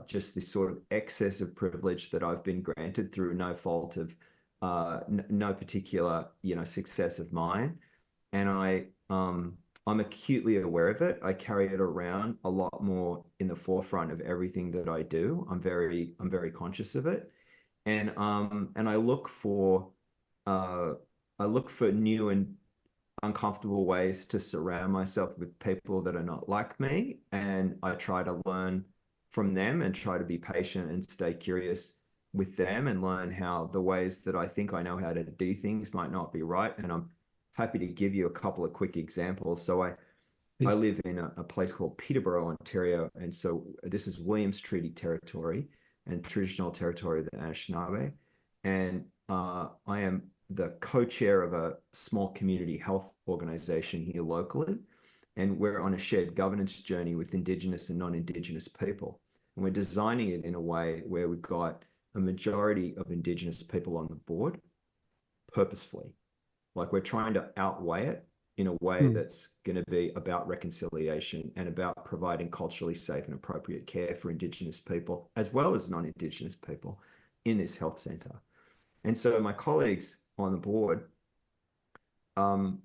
Speaker 2: just this sort of excess of privilege that I've been granted through no fault of no particular success of mine. And I'm acutely aware of it. I carry it around a lot more in the forefront of everything that I do. I'm very conscious of it. And uh I look for new and uncomfortable ways to surround myself with people that are not like me. And I try to learn from them and try to be patient and stay curious with them and learn how the ways that I think I know how to do things might not be right. And I'm happy to give you a couple of quick examples. So I
Speaker 1: Please.
Speaker 2: live in a place called Peterborough, Ontario. And so this is Williams Treaty territory and traditional territory of the Anishinaabe. And I am the co-chair of a small community health organization here locally. And we're on a shared governance journey with Indigenous and non-Indigenous people. And we're designing it in a way where we've got a majority of Indigenous people on the board purposefully. Like we're trying to outweigh it in a way
Speaker 1: Mm.
Speaker 2: that's going to be about reconciliation and about providing culturally safe and appropriate care for Indigenous people as well as non-Indigenous people in this health centre. And so my colleagues on the board, um,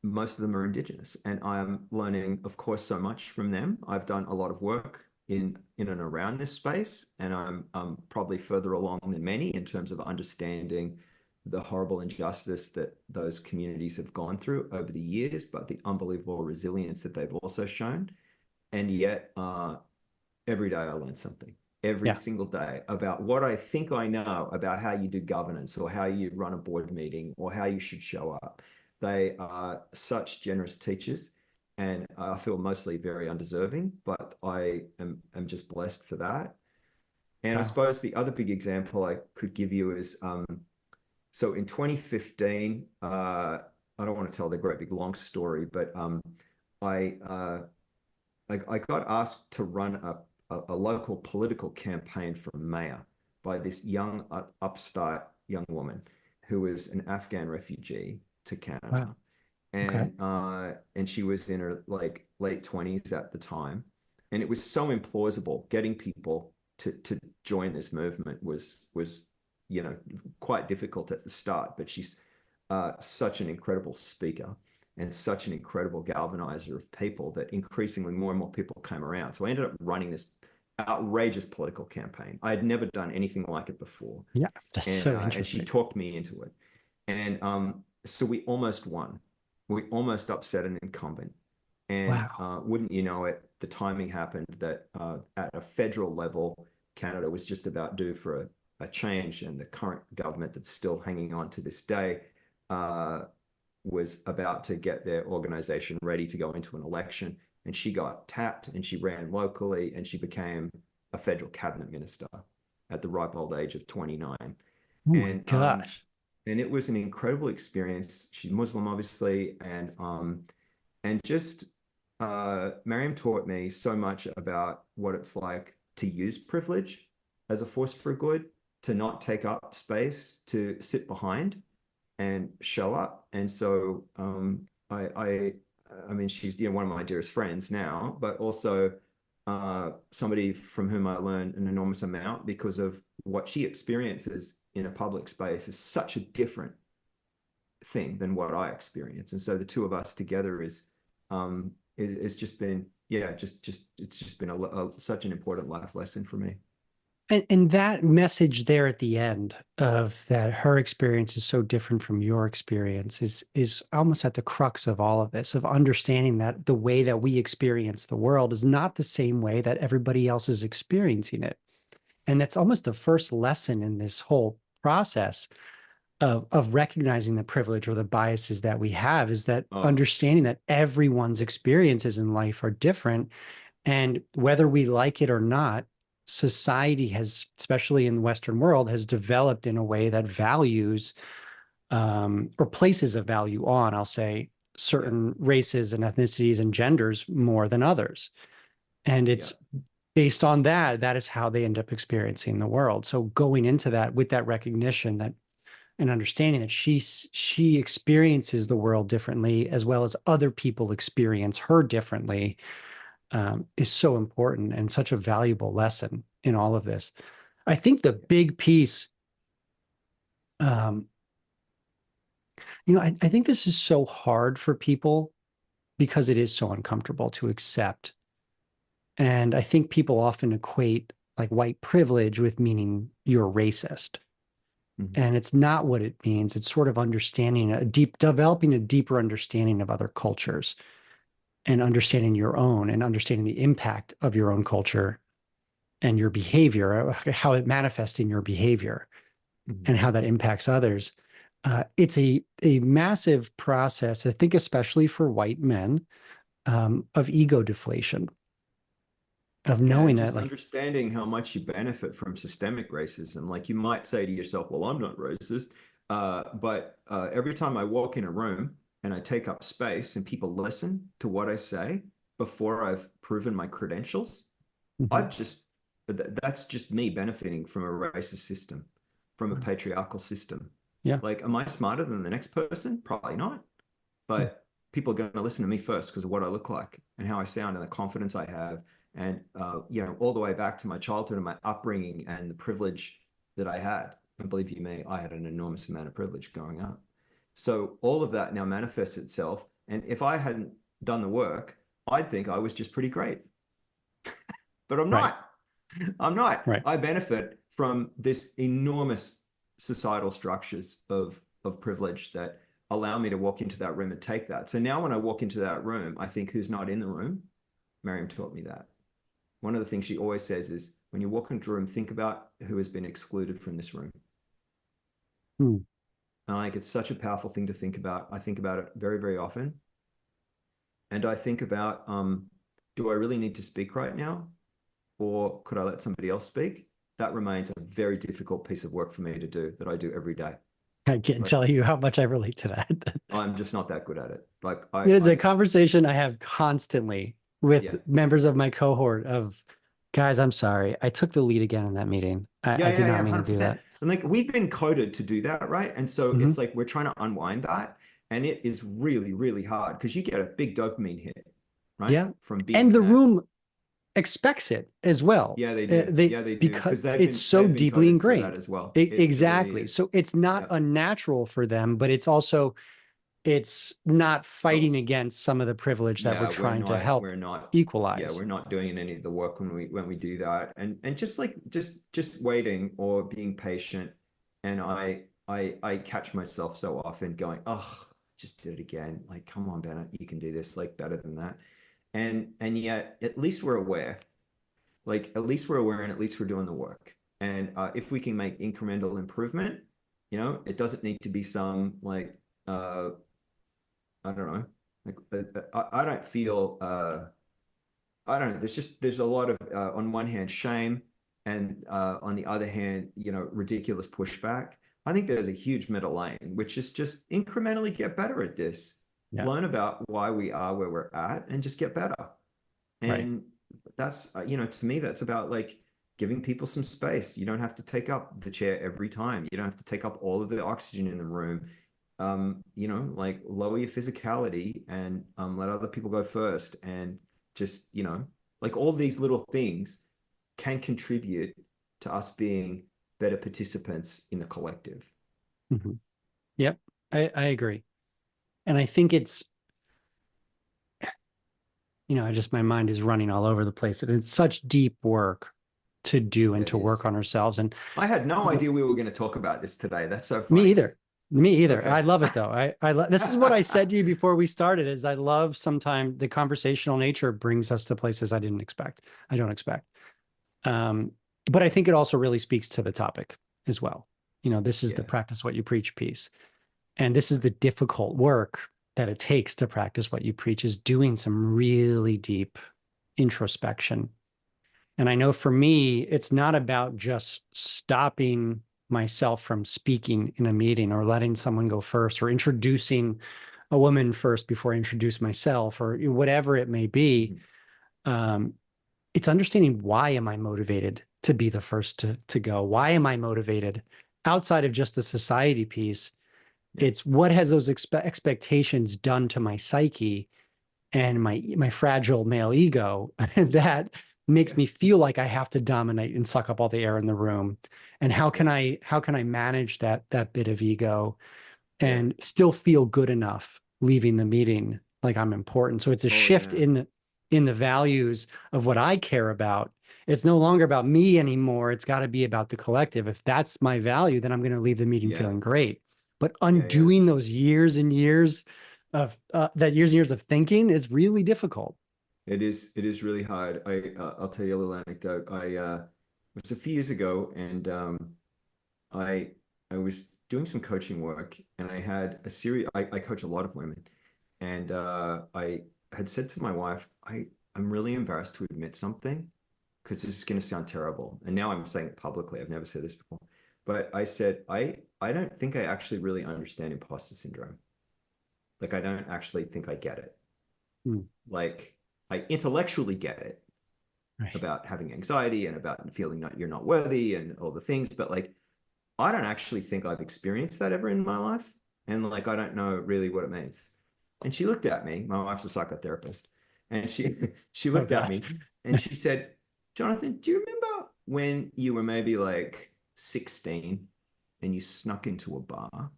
Speaker 2: most of them are Indigenous, and I'm learning, of course, so much from them. I've done a lot of work in and around this space, and I'm probably further along than many in terms of understanding the horrible injustice that those communities have gone through over the years, but the unbelievable resilience that they've also shown. And yet, every day I learn something. every
Speaker 1: Yeah.
Speaker 2: single day about what I think I know about how you do governance or how you run a board meeting or how you should show up. They are such generous teachers, and I feel mostly very undeserving, but am just blessed for that. And I
Speaker 1: Wow.
Speaker 2: suppose the other big example I could give you is so in 2015, I don't want to tell the great big long story, but I, uh, I got asked to run a local political campaign for mayor by this young upstart young woman who was an Afghan refugee to
Speaker 1: Wow.
Speaker 2: Canada,
Speaker 1: Okay.
Speaker 2: and she was in her like late 20s at the time, and it was so implausible getting people to join this movement was quite difficult at the start, but she's such an incredible speaker and such an incredible galvanizer of people that increasingly more and more people came around. So I ended up running this outrageous political campaign. I had never done anything like it before,
Speaker 1: Yeah. That's so
Speaker 2: and she
Speaker 1: interesting.
Speaker 2: talked me into it. And so we almost won. We almost upset an incumbent. And
Speaker 1: Wow.
Speaker 2: wouldn't you know it, the timing happened that at a federal level, Canada was just about due for a change, and the current government that's still hanging on to this day uh, was about to get their organization ready to go into an election. And she got tapped, and she ran locally, and she became a federal cabinet minister at the ripe old age of 29.
Speaker 1: Oh my
Speaker 2: And
Speaker 1: gosh.
Speaker 2: and it was an incredible experience. She's Muslim, obviously, and just Miriam taught me so much about what it's like to use privilege as a force for good, to not take up space, to sit behind and show up. And so I mean, she's one of my dearest friends now, but also somebody from whom I learned an enormous amount because of what she experiences in a public space is such a different thing than what I experience. And so the two of us together is just been just it's just been such an important life lesson for me.
Speaker 1: And that message there at the end of that her experience is so different from your experience is almost at the crux of all of this, of understanding that the way that we experience the world is not the same way that everybody else is experiencing it. And that's almost the first lesson in this whole process of recognizing the privilege or the biases that we have, is that
Speaker 2: Oh,
Speaker 1: understanding that everyone's experiences in life are different. And whether we like it or not, society has, especially in the Western world, has developed in a way that values or places a value on, I'll say,
Speaker 2: yeah,
Speaker 1: certain races and ethnicities and genders more than others. And
Speaker 2: yeah,
Speaker 1: it's based on that, that is how they end up experiencing the world. So going into that with that recognition that and understanding that she experiences the world differently as well as other people experience her differently, is so important and such a valuable lesson in all of this. I think the big piece, um, I think this is so hard for people because it is so uncomfortable to accept. And I think people often equate like white privilege with meaning you're racist.
Speaker 2: mm-hmm.
Speaker 1: And it's not what it means. It's sort of developing a deeper understanding of other cultures and understanding your own and understanding the impact of your own culture and your behavior, how it manifests in your behavior
Speaker 2: Mm-hmm.
Speaker 1: and how that impacts others. It's a massive process, I think, especially for white men, of ego deflation, of
Speaker 2: Yeah,
Speaker 1: knowing
Speaker 2: and
Speaker 1: that,
Speaker 2: just
Speaker 1: like,
Speaker 2: understanding how much you benefit from systemic racism. Like you might say to yourself, well, I'm not racist. But every time I walk in a room and I take up space and people listen to what I say before I've proven my credentials,
Speaker 1: mhm,
Speaker 2: I've just, that's just me benefiting from a racist system, from a patriarchal system.
Speaker 1: yeah,
Speaker 2: Like, am I smarter than the next person? Probably not.
Speaker 1: yeah,
Speaker 2: But people are going to listen to me first because of what I look like and how I sound and the confidence I have. And, all the way back to my childhood and my upbringing and the privilege that I had. And believe you me, I had an enormous amount of privilege growing up. So all of that now manifests itself. And if I hadn't done the work, I'd think I was just pretty great. But I'm
Speaker 1: right,
Speaker 2: not. I'm not.
Speaker 1: right.
Speaker 2: I benefit from this enormous societal structures of privilege that allow me to walk into that room and take that. So now when I walk into that room, I think who's not in the room? Miriam taught me that. one of the things she always says is when you walk into a room, think about who has been excluded from this room.
Speaker 1: Hmm.
Speaker 2: And like it's such a powerful thing to think about. I think about it very, very often. And I think about do I really need to speak right now? Or could I let somebody else speak? That remains a very difficult piece of work for me to do that I do every day.
Speaker 1: I can't
Speaker 2: Like
Speaker 1: tell you how much I relate to that.
Speaker 2: I'm just not that good at it. Like
Speaker 1: It is a conversation I have constantly with
Speaker 2: yeah.
Speaker 1: members of my cohort of guys, I'm sorry. I took the lead again in that meeting.
Speaker 2: Yeah,
Speaker 1: I did
Speaker 2: yeah,
Speaker 1: not
Speaker 2: yeah,
Speaker 1: mean to do
Speaker 2: 100%.
Speaker 1: that.
Speaker 2: And like we've been coded to do that, right? And so
Speaker 1: Hmm.
Speaker 2: it's like we're trying to unwind that. And it is really, really hard because you get a big dopamine hit, right?
Speaker 1: Yeah.
Speaker 2: From being
Speaker 1: And
Speaker 2: in
Speaker 1: the
Speaker 2: that.
Speaker 1: room expects it as well.
Speaker 2: Yeah, they do.
Speaker 1: They
Speaker 2: Yeah, they do.
Speaker 1: because
Speaker 2: Because
Speaker 1: it's so
Speaker 2: they've been
Speaker 1: deeply
Speaker 2: coded for that
Speaker 1: ingrained.
Speaker 2: as well. It really
Speaker 1: Exactly.
Speaker 2: is.
Speaker 1: So it's not
Speaker 2: Yep.
Speaker 1: unnatural for them, but it's also it's not
Speaker 2: But
Speaker 1: fighting against some of the privilege that we're
Speaker 2: yeah,
Speaker 1: trying to help
Speaker 2: yeah,
Speaker 1: equalize.
Speaker 2: we're not doing any of the work when we do that. And just like just waiting or being patient. And I catch myself so often going, oh, just did it again. Like, come on, Bennett, you can do this like better than that. And yet at least we're aware. Like at least we're aware and at least we're doing the work. And if we can make incremental improvement, it doesn't need to be some like I don't know. Like I don't feel I don't know. There's a lot of on one hand shame and on the other hand, ridiculous pushback. I think there's a huge middle lane, which is just incrementally get better at this,
Speaker 1: Yeah.
Speaker 2: learn about why we are where we're at, and just get better.
Speaker 1: Right.
Speaker 2: And that's to me that's about like giving people some space. You don't have to take up the chair every time. You don't have to take up all of the oxygen in the room. Like lower your physicality and let other people go first. And just, like all these little things can contribute to us being better participants in the collective.
Speaker 1: Hmm. Yep. I agree. And I think it's, I just my mind is running all over the place. And it's such deep work to do
Speaker 2: Yeah,
Speaker 1: and
Speaker 2: it
Speaker 1: to work
Speaker 2: is.
Speaker 1: on ourselves. And
Speaker 2: I had no
Speaker 1: you know,
Speaker 2: idea we were going to talk about this today. That's so
Speaker 1: me
Speaker 2: funny.
Speaker 1: either. Me either.
Speaker 2: Okay.
Speaker 1: I love it though. This is what I said to you before we started is I love sometimes the conversational nature brings us to places I don't expect. Um, but I think it also really speaks to the topic as well. This is the
Speaker 2: Yeah.
Speaker 1: practice what you preach piece. And this is the difficult work that it takes to practice what you preach is doing some really deep introspection. And I know for me, it's not about just stopping myself from speaking in a meeting or letting someone go first or introducing a woman first before I introduce myself or whatever it may be.
Speaker 2: Mhm.
Speaker 1: Um, it's understanding why am I motivated to be the first to go? Why am I motivated outside of just the society piece?
Speaker 2: Yeah.
Speaker 1: It's what has those expectations done to my psyche and my fragile male ego that makes
Speaker 2: Yeah.
Speaker 1: me feel like I have to dominate and suck up all the air in the room. And
Speaker 2: Yeah.
Speaker 1: how can I manage that bit of ego
Speaker 2: Yeah.
Speaker 1: and still feel good enough leaving the meeting like I'm important. So it's a
Speaker 2: Oh
Speaker 1: shift
Speaker 2: yeah.
Speaker 1: in the values of what I care about. It's no longer about me anymore. It's got to be about the collective. If that's my value, then I'm going to leave the meeting
Speaker 2: Yeah.
Speaker 1: feeling great. But
Speaker 2: Yeah. Yeah.
Speaker 1: undoing those years and years of years and years of thinking is really difficult.
Speaker 2: It is really hard. I'll tell you a little anecdote. It was a few years ago, and I I was doing some coaching work, and I had a series. I coach a lot of women, and I had said to my wife, I'm really embarrassed to admit something because this is going to sound terrible. And now I'm saying it publicly. I've never said this before, but I said I don't think I actually really understand imposter syndrome. Like I don't actually think I get it.
Speaker 1: Hmm.
Speaker 2: Like I intellectually get it
Speaker 1: Right.
Speaker 2: about having anxiety and about feeling not you're not worthy and all the things, but like I don't actually think I've experienced that ever in my life. And like I don't know really what it means. And she looked at me, my wife's a psychotherapist, and she she
Speaker 1: Oh
Speaker 2: looked at
Speaker 1: God.
Speaker 2: me and she said, Jonathan, do you remember when you were maybe like 16 and you snuck into a bar?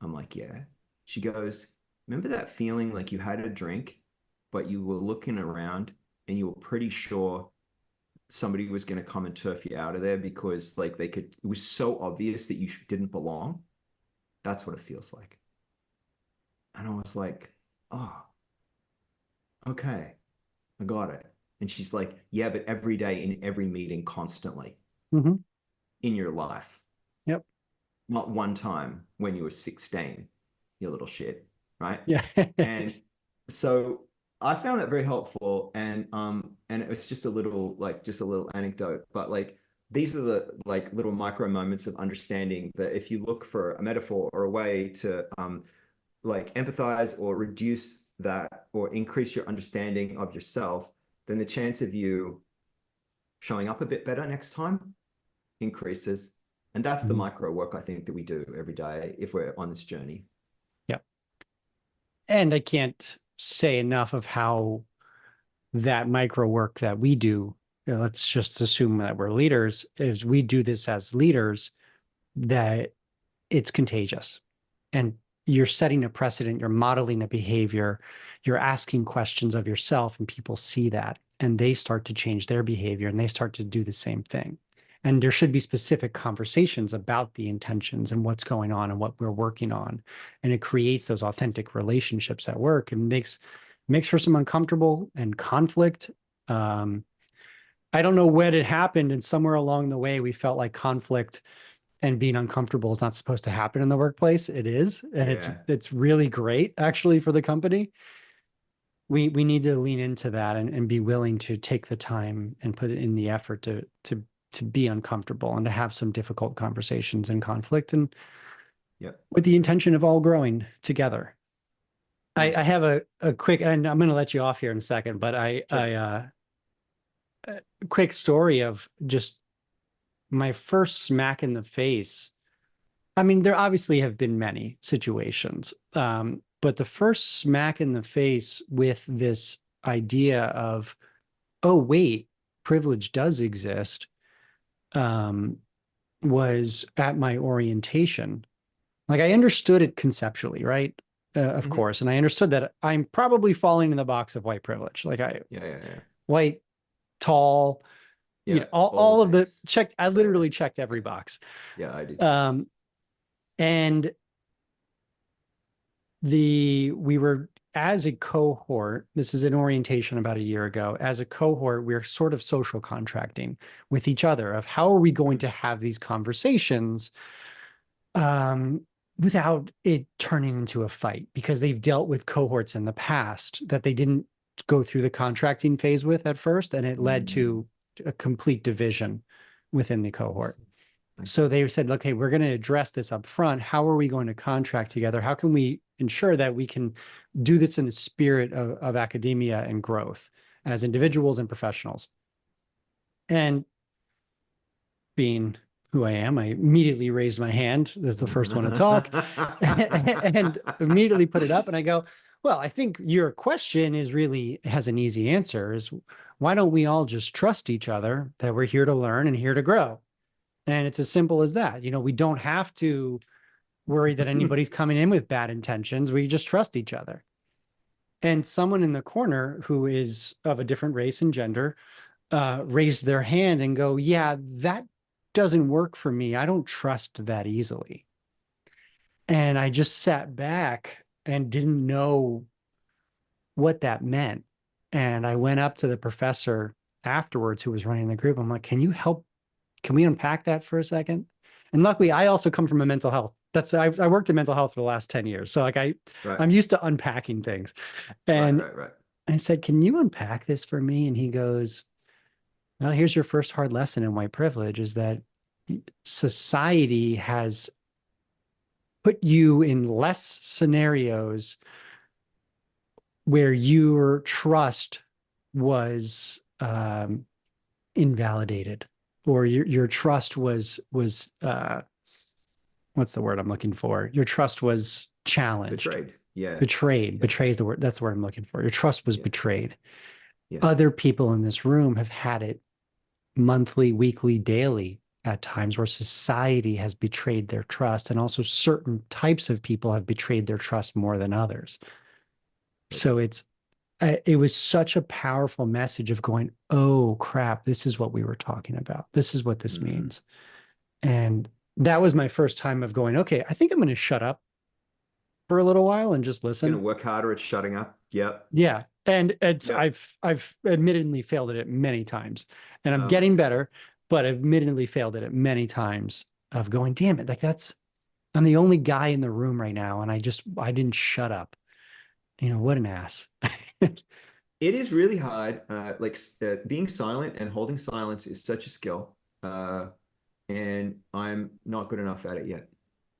Speaker 2: I'm like, yeah. She goes, remember that feeling like you had a drink, but you were looking around and you were pretty sure somebody was going to come and turf you out of there because like it was so obvious that you didn't belong. That's what it feels like. And I was like, oh, okay, I got it. And she's like, yeah, but every day in every meeting, constantly
Speaker 1: Hmm.
Speaker 2: in your life,
Speaker 1: Yep.
Speaker 2: not one time when you were 16, you little shit. Right.
Speaker 1: Yeah.
Speaker 2: And so I found that very helpful. And it was just a little, like, just a little anecdote, but like, these are the like little micro moments of understanding that if you look for a metaphor or a way to like empathize or reduce that or increase your understanding of yourself, then the chance of you showing up a bit better next time increases. And that's the
Speaker 1: Mhm.
Speaker 2: micro work I think that we do every day if we're on this journey.
Speaker 1: Yep. And I can't say enough of how that micro work that we do, let's just assume that we're leaders, is we do this as leaders, that it's contagious. And you're setting a precedent, you're modeling a behavior, you're asking questions of yourself, and people see that and they start to change their behavior and they start to do the same thing. And there should be specific conversations about the intentions and what's going on and what we're working on. And it creates those authentic relationships at work and makes for some uncomfortable and conflict. Um, I don't know when it happened, and somewhere along the way, we felt like conflict and being uncomfortable is not supposed to happen in the workplace. It is, and
Speaker 2: Yeah.
Speaker 1: it's really great actually for the company. We need to lean into that and be willing to take the time and put in the effort to be uncomfortable and to have some difficult conversations and conflict, and
Speaker 2: Yep.
Speaker 1: with the intention of all growing together. I
Speaker 2: Nice.
Speaker 1: have a quick, and I'm going to let you off here in a second, but
Speaker 2: Sure.
Speaker 1: a quick story of just my first smack in the face. I mean, there obviously have been many situations, but the first smack in the face with this idea of, oh, wait, privilege does exist, um, was at my orientation. Like I understood it conceptually, right? Of
Speaker 2: Mm-hmm.
Speaker 1: course. And I understood that I'm probably falling in the box of white privilege. Like
Speaker 2: Yeah, yeah, yeah.
Speaker 1: white, tall,
Speaker 2: Yeah, all
Speaker 1: all
Speaker 2: the
Speaker 1: of the
Speaker 2: things.
Speaker 1: checked, I
Speaker 2: Yeah, yeah.
Speaker 1: literally checked every box.
Speaker 2: Yeah, I did too.
Speaker 1: Um, and we were as a cohort, this is an orientation about a year ago, as a cohort, we're sort of social contracting with each other of how are we going
Speaker 2: Mm.
Speaker 1: to have these conversations um, without it turning into a fight, because they've dealt with cohorts in the past that they didn't go through the contracting phase with at first, and it led
Speaker 2: Mm.
Speaker 1: to a complete division within the
Speaker 2: I
Speaker 1: cohort.
Speaker 2: see. I
Speaker 1: So
Speaker 2: see.
Speaker 1: they said, okay, we're going to address this up front. How are we going to contract together? How can we ensure that we can do this in the spirit of academia and growth as individuals and professionals? And being who I am, I immediately raised my hand as the first one to talk and immediately put it up. And I go, well, I think your question is really has an easy answer, is why don't we all just trust each other that we're here to learn and here to grow? And it's as simple as that. We don't have to worry that anybody's coming in with bad intentions. We just trust each other. And someone in the corner who is of a different race and gender raised their hand and go, yeah, that doesn't work for me. I don't trust that easily. And I just sat back and didn't know what that meant. And I went up to the professor afterwards who was running the group. I'm like, can you help? Can we unpack that for a second? And luckily, I also come from a mental health. I worked in mental health for the last 10 years. So like
Speaker 2: Right,
Speaker 1: I'm used to unpacking things.
Speaker 2: right,
Speaker 1: And
Speaker 2: right, right.
Speaker 1: I said, can you unpack this for me? And he goes, well, here's your first hard lesson in white privilege, is that society has put you in less scenarios where your trust was invalidated, or your trust was what's the word I'm looking for? Your trust was challenged,
Speaker 2: Betrayed. Yeah,
Speaker 1: betrayed.
Speaker 2: yeah,
Speaker 1: Betrays the word. That's the word I'm looking for. Your trust was
Speaker 2: yeah,
Speaker 1: betrayed.
Speaker 2: yeah.
Speaker 1: Other people in this room have had it monthly, weekly, daily at times, where society has betrayed their trust, and also certain types of people have betrayed their trust more than others. So it was such a powerful message of going, oh crap, this is what we were talking about. This is what this
Speaker 2: Mm-hmm.
Speaker 1: means. And that was my first time of going, okay, I think I'm going to shut up for a little while and just
Speaker 2: Gonna
Speaker 1: listen.
Speaker 2: work harder at shutting up. Yep.
Speaker 1: Yeah. And it's
Speaker 2: Yeah.
Speaker 1: I've admittedly failed at it many times, and I'm
Speaker 2: Oh my
Speaker 1: getting
Speaker 2: God.
Speaker 1: better, but I've admittedly failed at it many times of going, damn it, like that's I'm the only guy in the room right now, and I didn't shut up. What an ass.
Speaker 2: It is really hard. Being silent and holding silence is such a skill. And I'm not good enough at it yet.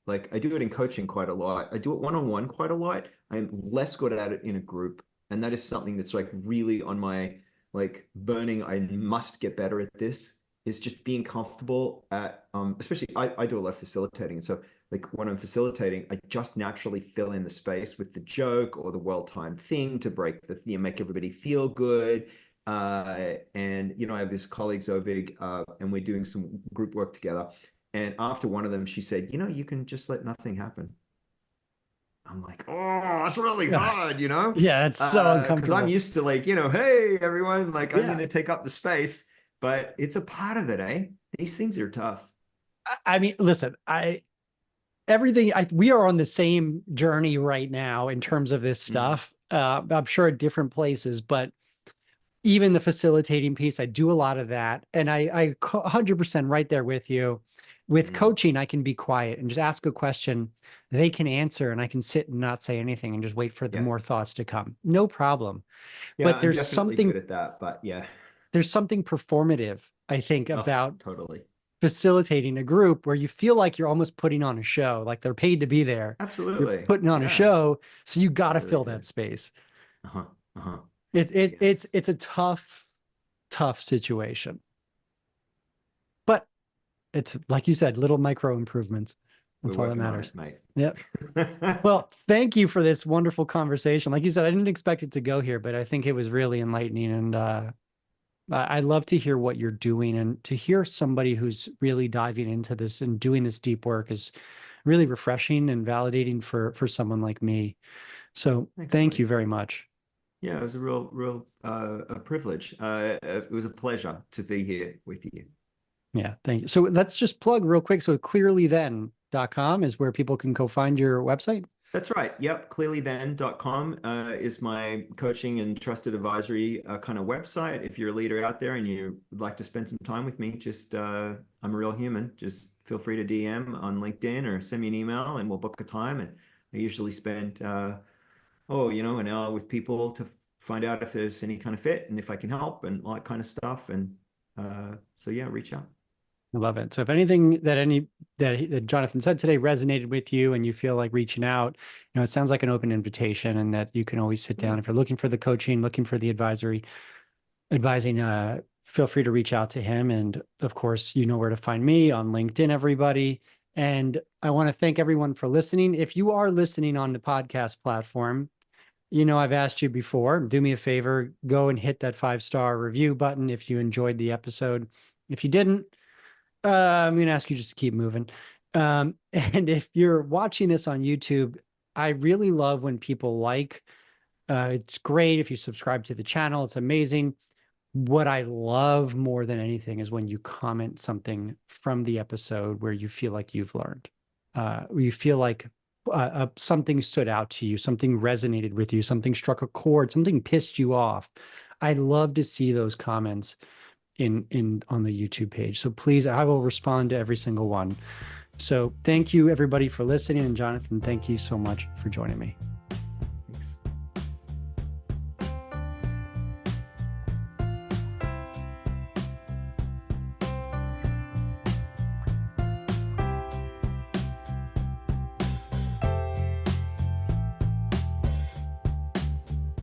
Speaker 2: Like I do it in coaching quite a lot. I do it one-on-one quite a lot. I'm less good at it in a group. And that is something that's like really on my like burning, I must get better at this, is just being comfortable at especially I do a lot of facilitating. And so like when I'm facilitating, I just naturally fill in the space with the joke or the well-timed thing to break make everybody feel good. And I have this colleague Zovig, and we're doing some group work together. And after one of them, she said, you can just let nothing happen. I'm like, oh, it's really
Speaker 1: Yeah,
Speaker 2: hard,
Speaker 1: yeah, it's so
Speaker 2: because I'm
Speaker 1: uncomfortable.
Speaker 2: used to like, hey, everyone, like I'm going
Speaker 1: Yeah.
Speaker 2: to take up the space, but it's a part of it, eh? These things are tough.
Speaker 1: I mean, listen, we are on the same journey right now in terms of this
Speaker 2: Mm,
Speaker 1: stuff. I'm sure at different places, but even the facilitating piece, I do a lot of that. And I 100% right there with you. With
Speaker 2: mm.
Speaker 1: coaching, I can be quiet and just ask a question. They can answer, and I can sit and not say anything and just wait for the
Speaker 2: Yeah.
Speaker 1: more thoughts to come. No problem.
Speaker 2: Yeah,
Speaker 1: But
Speaker 2: I'm definitely good at that, but yeah.
Speaker 1: there's something performative, I think,
Speaker 2: Oh,
Speaker 1: about
Speaker 2: totally.
Speaker 1: facilitating a group where you feel like you're almost putting on a show, like they're paid to be there. You're
Speaker 2: Absolutely.
Speaker 1: putting on a
Speaker 2: Yeah,
Speaker 1: show, so you got
Speaker 2: you
Speaker 1: to
Speaker 2: really
Speaker 1: fill
Speaker 2: do.
Speaker 1: that space.
Speaker 2: Uh-huh. Uh-huh.
Speaker 1: It's
Speaker 2: Yes.
Speaker 1: it's a tough situation, but it's like you said, little micro improvements.
Speaker 2: We're
Speaker 1: That's all that
Speaker 2: working on
Speaker 1: matters.
Speaker 2: it, mate.
Speaker 1: Yep. Well, thank you for this wonderful conversation. Like you said, I didn't expect it to go here, but I think it was really enlightening, and I love to hear what you're doing, and to hear somebody who's really diving into this and doing this deep work is really refreshing and validating for someone like me. So
Speaker 2: Thanks,
Speaker 1: thank
Speaker 2: buddy.
Speaker 1: you very much.
Speaker 2: Yeah, it was a real a privilege. It was a pleasure to be here with you.
Speaker 1: Yeah, thank you. So let's just plug real quick. So clearlythen.com is where people can go find your website.
Speaker 2: That's right. Yep. Clearlythen.com is my coaching and trusted advisory kind of website. If you're a leader out there and you would like to spend some time with me, just I'm a real human. Just feel free to DM on LinkedIn or send me an email and we'll book a time. And I usually spend an hour with people to find out if there's any kind of fit and if I can help and all that kind of stuff. And so yeah, reach out.
Speaker 1: I love it. So if anything that Jonathan said today resonated with you and you feel like reaching out, it sounds like an open invitation, and that you can always sit
Speaker 2: Yeah.
Speaker 1: down if you're looking for the coaching, looking for the advising, feel free to reach out to him. And of course, you know where to find me on LinkedIn, everybody. And I want to thank everyone for listening. If you are listening on the podcast platform, I've asked you before, do me a favor, go and hit that 5-star review button if you enjoyed the episode. If you didn't, I'm going to ask you just to keep moving. And if you're watching this on YouTube, I really love when people it's great if you subscribe to the channel. It's amazing. What I love more than anything is when you comment something from the episode where you feel like you've learned, where you feel like something stood out to you, something resonated with you, something struck a chord, something pissed you off. I love to see those comments in on the YouTube page. So please, I will respond to every single one. So thank you everybody for listening, and Jonathan, thank you so much for joining me.